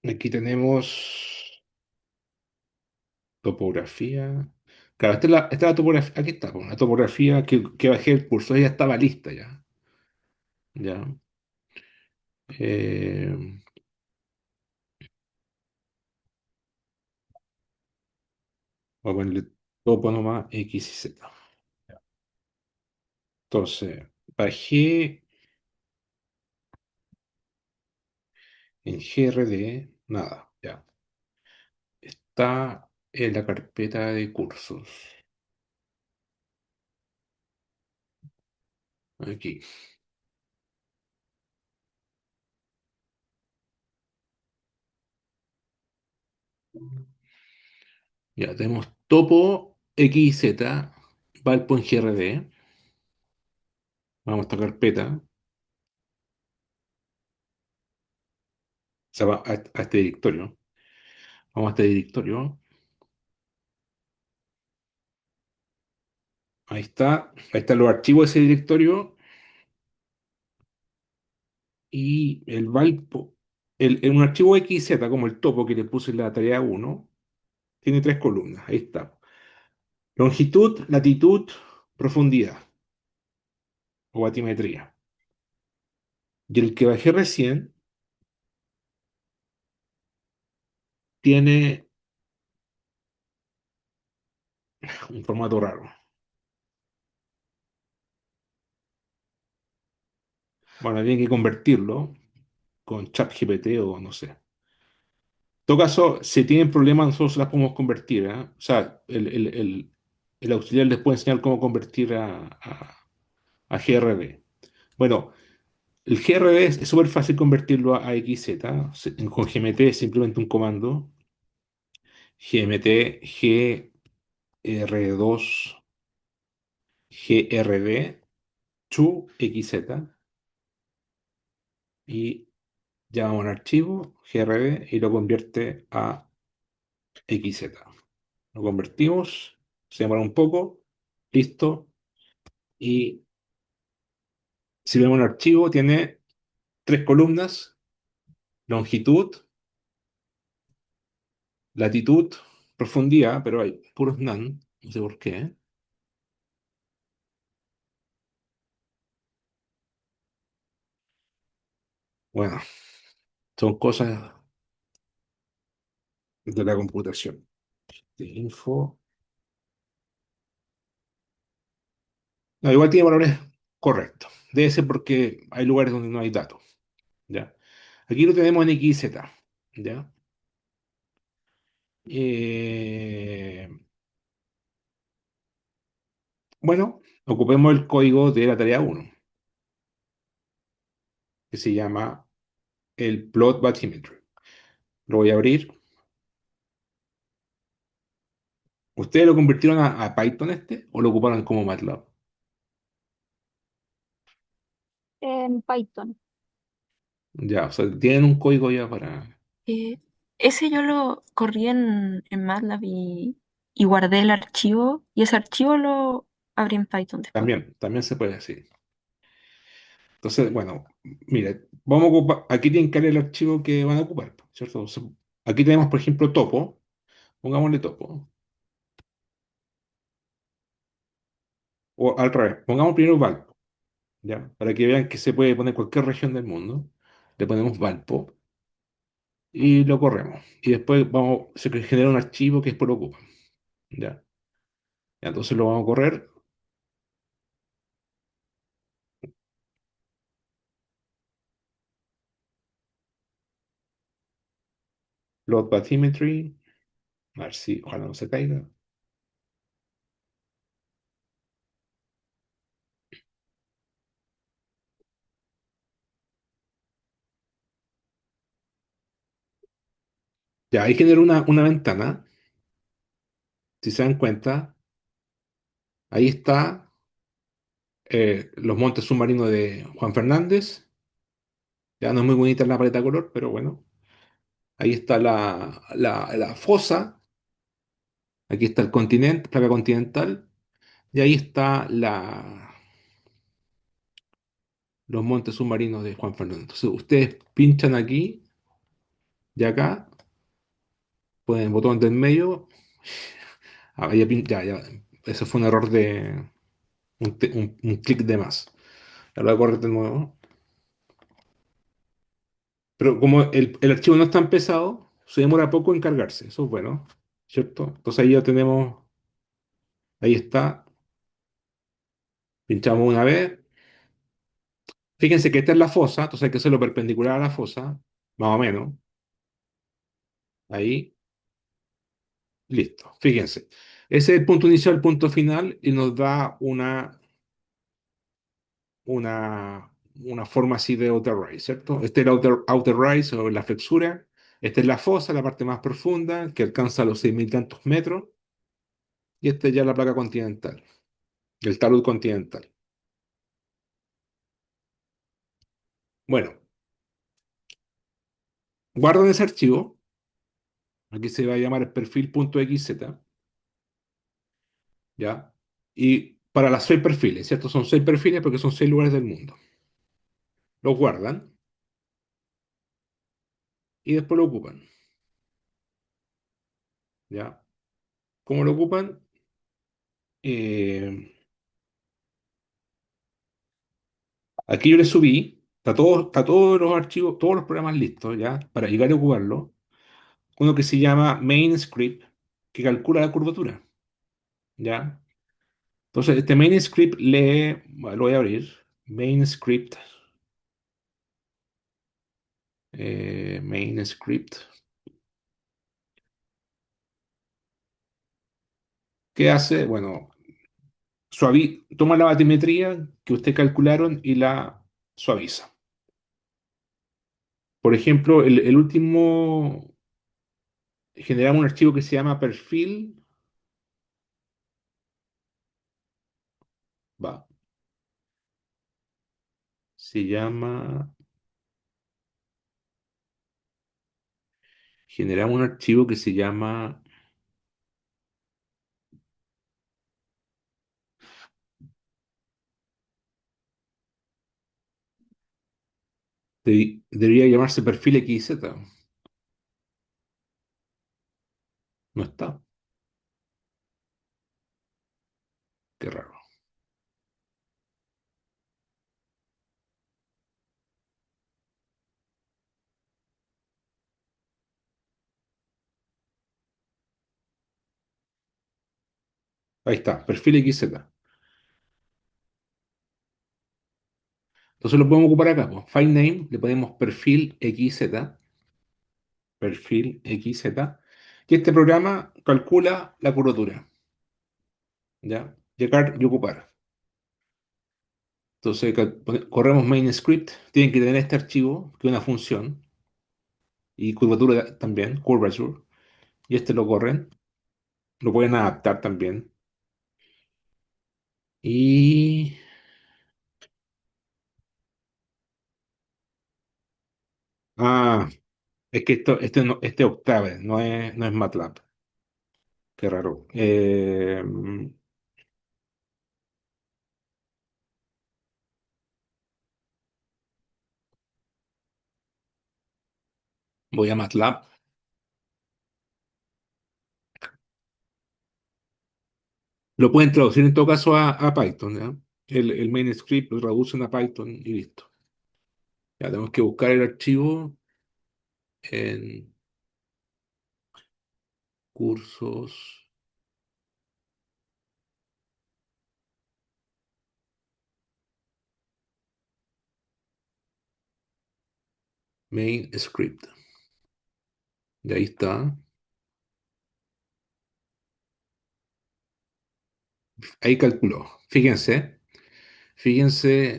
Aquí tenemos topografía. Claro, esta es la topografía. Aquí está, pues, la topografía que bajé el curso, ya estaba lista ya. Ya. Eh, Voy a ponerle topo nomás X y Z. Ya. Entonces, bajé en GRD, nada, ya. Está en la carpeta de cursos. Aquí. Ya tenemos topo XZ, Valpo en GRD. Vamos a esta carpeta, o sea, a este directorio. Vamos a este directorio. Ahí están los archivos de ese directorio y el Valpo. En un archivo XZ, como el topo que le puse en la tarea uno, tiene tres columnas. Ahí está. Longitud, latitud profundidad o batimetría. Y el que bajé recién tiene un formato raro. Bueno, tiene que convertirlo con ChatGPT o no sé. En todo caso, si tienen problemas, nosotros las podemos convertir, ¿eh? O sea, el auxiliar les puede enseñar cómo convertir a GRD. Bueno, el GRD es súper fácil convertirlo a XZ. Con GMT es simplemente un comando. GMT GR2 GRD to XZ. Y llamamos a un archivo GRD y lo convierte a XZ. Lo convertimos, se demora un poco, listo. Y si vemos un archivo, tiene tres columnas: longitud, latitud, profundidad, pero hay puros none, no sé por qué. Bueno, son cosas de la computación. De info. No, igual tiene valores correctos. Debe ser porque hay lugares donde no hay datos. ¿Ya? Aquí lo tenemos en XZ. ¿Ya? Eh, bueno, ocupemos el código de la tarea uno, que se llama el plot bathymetry. Lo voy a abrir. ¿Ustedes lo convirtieron a Python este o lo ocuparon como MATLAB? En Python. Ya, o sea, tienen un código ya para... Eh, ese yo lo corrí en MATLAB y guardé el archivo y ese archivo lo abrí en Python después. También se puede decir. Entonces, bueno, mire, vamos a ocupar, aquí tienen que ver el archivo que van a ocupar, ¿cierto? O sea, aquí tenemos, por ejemplo, topo. Pongámosle topo. O al revés, pongamos primero Valpo, ¿ya? Para que vean que se puede poner cualquier región del mundo. Le ponemos Valpo y lo corremos. Y después se genera un archivo que después lo ocupa, ¿ya? Ya, entonces lo vamos a correr. Load bathymetry. A ver si, ojalá no se caiga. Ya, ahí genera una ventana. Si se dan cuenta, ahí está los montes submarinos de Juan Fernández. Ya no es muy bonita la paleta de color, pero bueno. Ahí está la fosa. Aquí está el continente, placa continental. Y ahí está los montes submarinos de Juan Fernández. Entonces, ustedes pinchan aquí y acá, ponen el botón del medio. Ah, ya. Eso fue un error de un clic de más. Ahora voy a correr de nuevo. Pero como el archivo no es tan pesado, se demora poco en cargarse. Eso es bueno, ¿cierto? Entonces ahí ya tenemos, ahí está. Pinchamos una vez. Fíjense que esta es la fosa, entonces hay que hacerlo perpendicular a la fosa, más o menos. Ahí, listo. Fíjense. Ese es el punto inicial, el punto final, y nos da una forma así de outer rise, ¿cierto? Este es el outer rise o la flexura. Esta es la fosa, la parte más profunda, que alcanza los 6.000 tantos metros. Y esta es ya la placa continental, el talud continental. Bueno, guardan ese archivo. Aquí se va a llamar el perfil.xz, ¿ya? Y para las 6 perfiles, ¿cierto? Son 6 perfiles porque son 6 lugares del mundo. Los guardan y después lo ocupan, ¿ya? ¿Cómo lo ocupan? Eh, Aquí yo le subí, está todos los archivos, todos los programas listos ya, para llegar a ocuparlo. Uno que se llama main script, que calcula la curvatura, ¿ya? Entonces, este main script lee, bueno, lo voy a abrir, main script, main script. ¿Qué hace? Bueno, toma la batimetría que ustedes calcularon y la suaviza. Por ejemplo, el último, generamos un archivo que se llama perfil, va, se llama, generamos un archivo que se llama, debería llamarse perfil XZ, no está, qué raro. Ahí está, perfil XZ. Entonces lo podemos ocupar acá, pues. File name, le ponemos perfil XZ, perfil XZ, y este programa calcula la curvatura, ¿ya? Llegar y ocupar. Entonces corremos main script, tienen que tener este archivo, que es una función, y curvatura también, curvature, y este lo corren, lo pueden adaptar también. Y... Ah, es que este Octave, no es MATLAB, qué raro. Voy a MATLAB. Lo pueden traducir en todo caso a Python, ¿ya? El main script lo traducen a Python y listo. Ya tenemos que buscar el archivo en cursos, main script. Y ahí está. Ahí calculó. Fíjense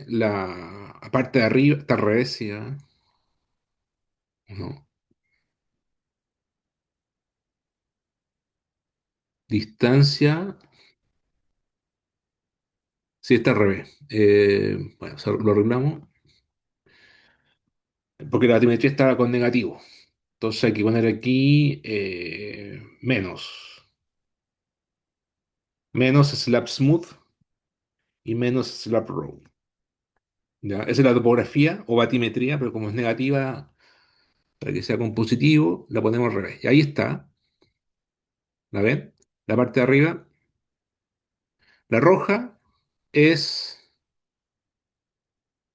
la parte de arriba, está al revés, ¿sí, no? Distancia, sí, está al revés. Bueno, lo arreglamos. Porque la batimetría estaba con negativo. Entonces hay que poner aquí menos. Menos slab smooth y menos slab row. ¿Ya? Esa es la topografía o batimetría, pero como es negativa, para que sea con positivo, la ponemos al revés. Y ahí está. ¿La ven? La parte de arriba. La roja es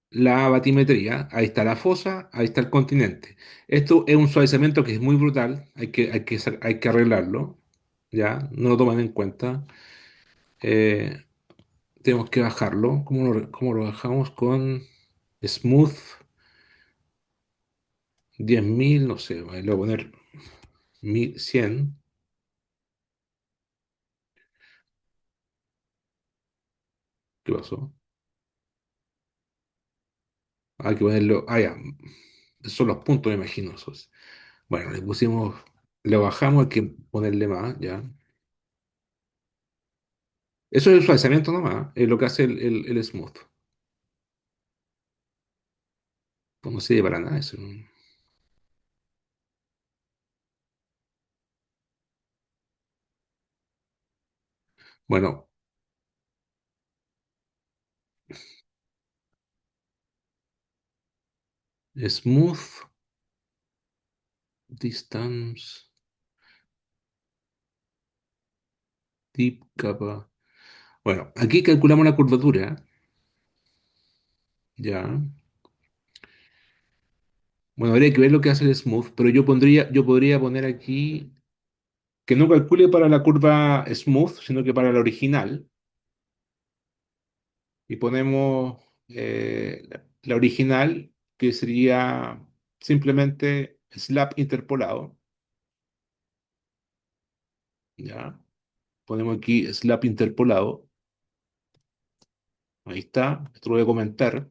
la batimetría. Ahí está la fosa, ahí está el continente. Esto es un suavizamiento que es muy brutal. Hay que arreglarlo. ¿Ya? No lo toman en cuenta. Eh, Tenemos que bajarlo. ¿Cómo lo bajamos? Con Smooth 10.000, no sé, le voy a poner 1100. ¿Qué pasó? Hay que ponerlo. Ah, ya. Esos son los puntos, me imagino. Bueno, le bajamos, hay que ponerle más, ya. Eso es el suavizamiento nomás, es lo que hace el smooth. Pues no sirve para nada eso, ¿no? Bueno, smooth distance, deep capa. Bueno, aquí calculamos la curvatura. Ya. Bueno, habría que ver lo que hace el smooth, pero yo podría poner aquí que no calcule para la curva smooth, sino que para la original. Y ponemos la original, que sería simplemente slab interpolado. Ya. Ponemos aquí slab interpolado. Ahí está. Esto lo voy a comentar.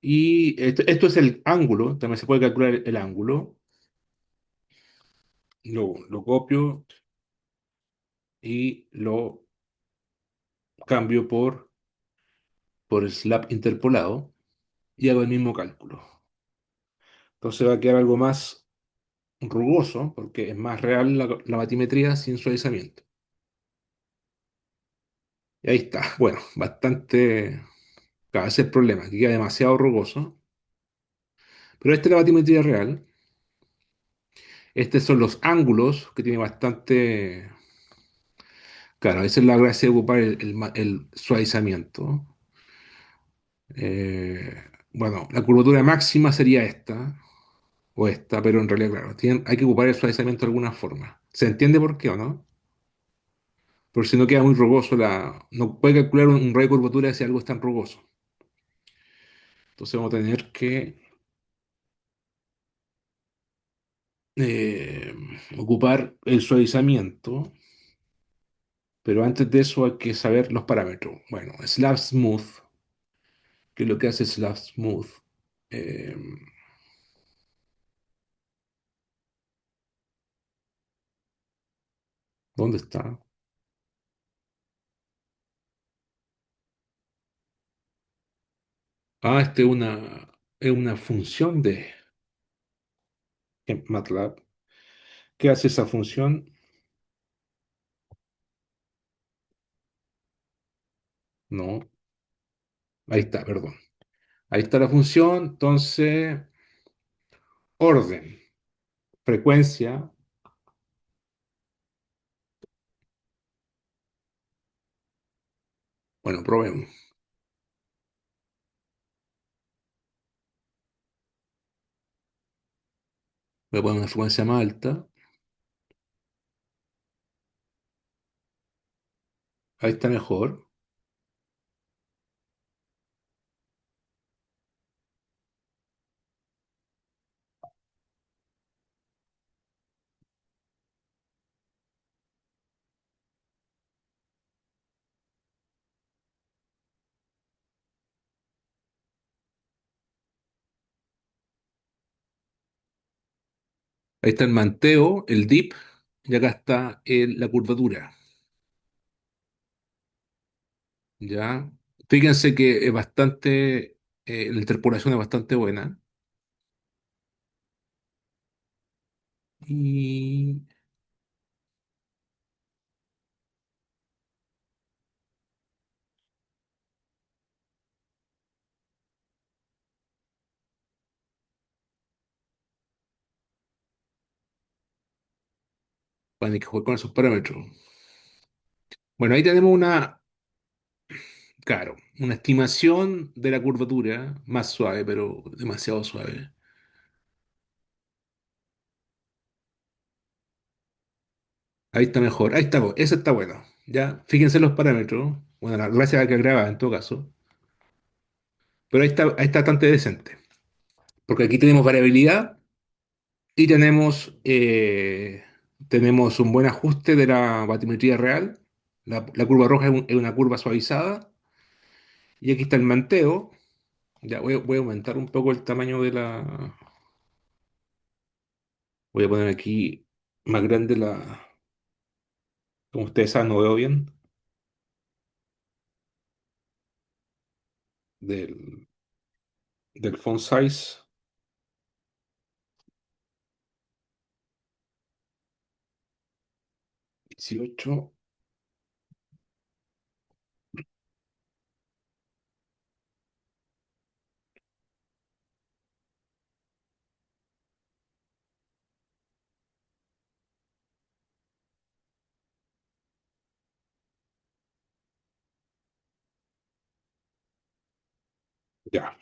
Y esto es el ángulo. También se puede calcular el ángulo. Lo copio y lo cambio por slab interpolado y hago el mismo cálculo. Entonces va a quedar algo más rugoso porque es más real la batimetría sin suavizamiento. Y ahí está. Bueno, bastante. Claro, ese es el problema, que queda demasiado rugoso. Pero esta es la batimetría real. Estos son los ángulos que tiene bastante. Claro, esa es la gracia de ocupar el suavizamiento. Eh, bueno, la curvatura máxima sería esta o esta, pero en realidad, claro, hay que ocupar el suavizamiento de alguna forma. ¿Se entiende por qué o no? Porque si no queda muy rugoso, no puede calcular un radio de curvatura si algo es tan rugoso. Entonces vamos a tener que eh, ocupar el suavizamiento, pero antes de eso hay que saber los parámetros. Bueno, Slab Smooth, ¿qué es lo que hace Slab Smooth? Eh, ¿Dónde está? Ah, es una función de MATLAB. ¿Qué hace esa función? No, ahí está, perdón. Ahí está la función, entonces, orden, frecuencia. Bueno, probemos. Voy a poner una frecuencia más alta. Ahí está mejor. Ahí está el manteo, el dip, y acá está la curvatura. ¿Ya? Fíjense que es bastante, la interpolación es bastante buena. Y van a que jugar con esos parámetros. Bueno, ahí tenemos claro, una estimación de la curvatura más suave, pero demasiado suave. Ahí está mejor. Ahí está, ese está bueno. Ya, fíjense los parámetros. Bueno, la gracia que agrava en todo caso. Pero ahí está bastante decente. Porque aquí tenemos variabilidad y tenemos un buen ajuste de la batimetría real. La curva roja es una curva suavizada. Y aquí está el manteo. Ya voy a aumentar un poco el tamaño de la. Voy a poner aquí más grande la. Como ustedes saben, no veo bien. Del, del font size 18. Ya,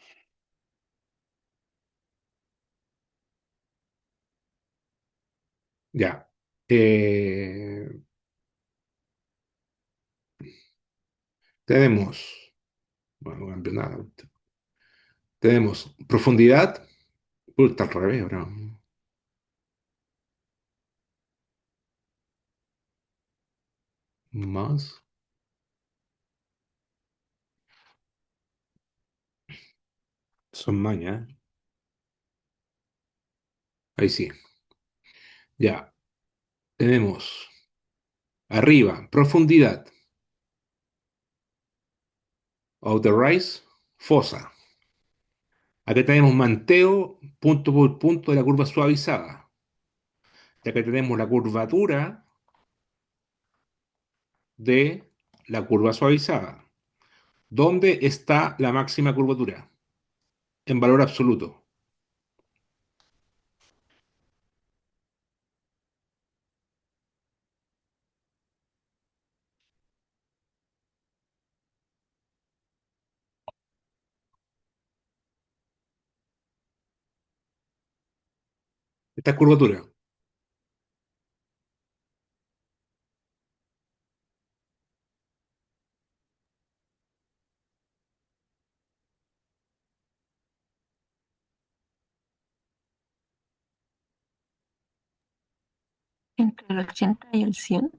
ya. Eh, tenemos, bueno, no cambio nada. Tenemos profundidad. Está al revés, ahora. Más. Son mañas. Ahí sí. Ya. Tenemos arriba, profundidad. Outer rise, fosa. Acá tenemos manteo, punto por punto de la curva suavizada. Ya que tenemos la curvatura de la curva suavizada. ¿Dónde está la máxima curvatura? En valor absoluto. Esta es curvatura. Entre el 80 y el 100.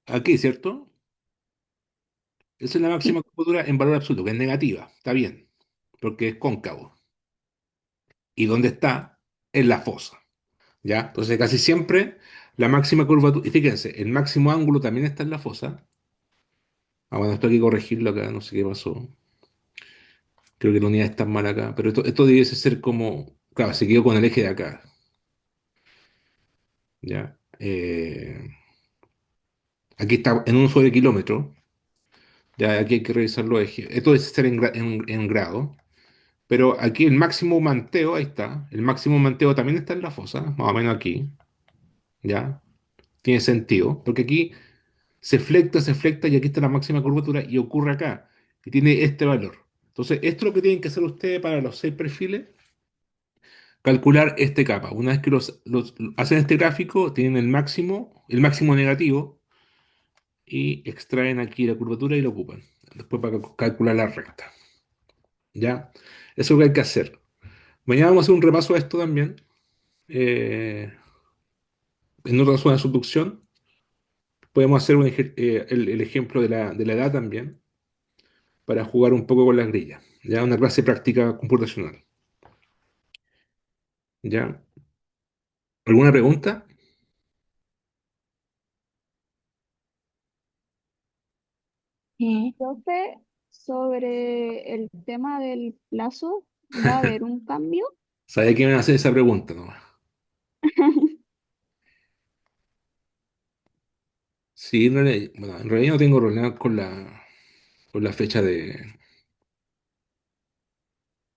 Aquí, ¿cierto? Esa es la máxima Sí, curvatura en valor absoluto, que es negativa. Está bien, porque es cóncavo. ¿Y dónde está? En la fosa. ¿Ya? Entonces, casi siempre la máxima curvatura. Y fíjense, el máximo ángulo también está en la fosa. Ah, bueno, esto hay que corregirlo acá, no sé qué pasó. Creo que la unidad está mal acá. Pero esto debiese ser como. Claro, se quedó con el eje de acá. ¿Ya? Aquí está en un sobre kilómetro. Ya aquí hay que revisar los ejes. Esto debe ser en grado. Pero aquí el máximo manteo, ahí está. El máximo manteo también está en la fosa, más o menos aquí. ¿Ya? Tiene sentido. Porque aquí se flecta y aquí está la máxima curvatura y ocurre acá. Y tiene este valor. Entonces, esto es lo que tienen que hacer ustedes para los seis perfiles. Calcular este capa. Una vez que los hacen este gráfico, tienen el máximo negativo, y extraen aquí la curvatura y lo ocupan. Después para calcular la recta. ¿Ya? Eso es lo que hay que hacer. Mañana vamos a hacer un repaso de esto también. eh, en otra zona de subducción. Podemos hacer el ejemplo de la edad también, para jugar un poco con las grillas. ¿Ya? Una clase práctica computacional. ¿Ya? ¿Alguna pregunta? sí. Profe, sobre el tema del plazo, ¿va a haber un cambio? Sabía que me iban a hacer esa pregunta nomás. Sí, bueno, en realidad no tengo problema con la fecha de,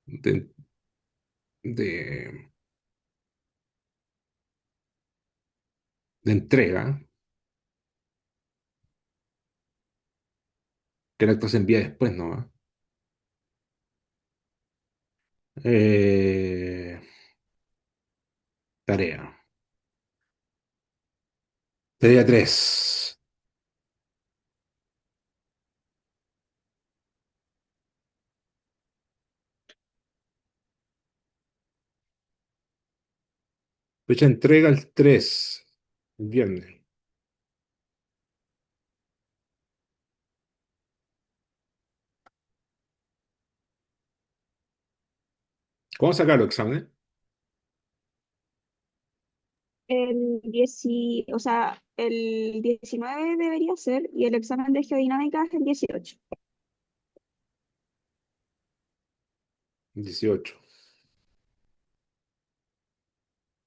de, de entrega, que el acto se envía después nomás. Eh, tarea. Tarea 3. Fecha de entrega el 3, el viernes. ¿Cómo sacar los exámenes? O sea, el 19 debería ser y el examen de geodinámica es el 18. 18.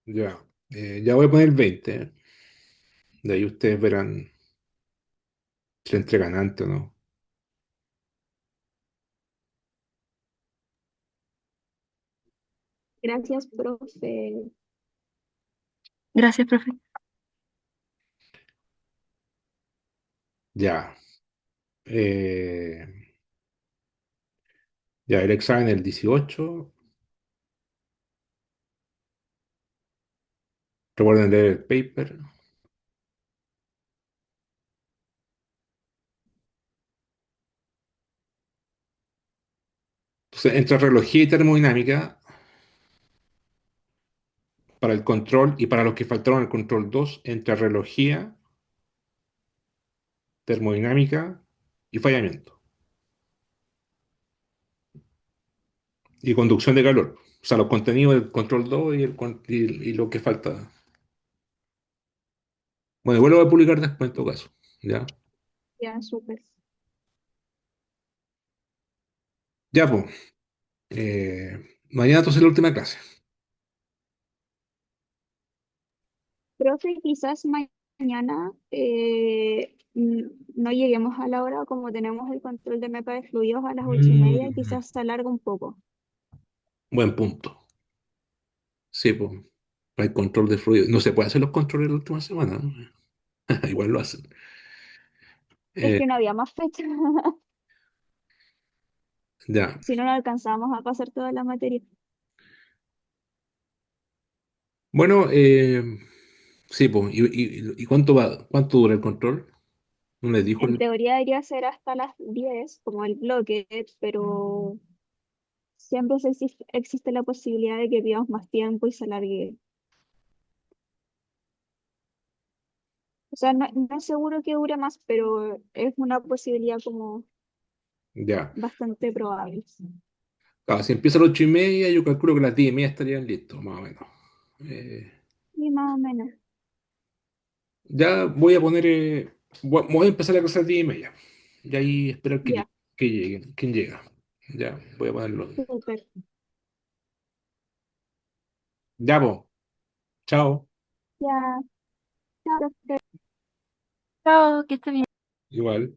Ya. Ya voy a poner 20. De ahí ustedes verán si la entregan antes o no. Gracias, profe. Gracias, profe. Ya. Eh, Ya, el examen el 18. Recuerden leer el paper. Entonces, entre relojía y termodinámica, para el control y para los que faltaron el control 2 entre relojía, termodinámica y fallamiento. Y conducción de calor. O sea, los contenidos del control 2 y lo que falta. Bueno, igual lo voy a publicar después en todo caso. ¿Ya? Ya, súper. Ya, pues. Mañana entonces la última clase. Profe, quizás mañana no lleguemos a la hora, como tenemos el control de MEPA de fluidos a las 8:30, Mm, quizás se alarga un poco. buen punto. Sí, pues. Hay control de fluido. No se puede hacer los controles la última semana, ¿no? Igual lo hacen. Es Eh, que no había más fecha, ya. si no, no alcanzábamos a pasar toda la materia. Bueno, sí, pues. ¿Y cuánto dura el control? No les dijo En el. teoría debería ser hasta las 10 como el bloque, pero siempre existe la posibilidad de que pidamos más tiempo y se alargue. O sea, no, no es seguro que dure más, pero es una posibilidad como Ya. bastante probable. Claro, si empieza a las 8:30, yo calculo que a las 10:30 estarían listos, más o menos. Eh, Y más o menos. ya voy a poner. Voy a empezar la clase a las 10:30. Y ahí esperar Ya, que lleguen. ¿Quién llega? Ya, voy a ponerlo. súper. Ya, pues. Chao. Ya, chao. Chao, que esté bien. Igual.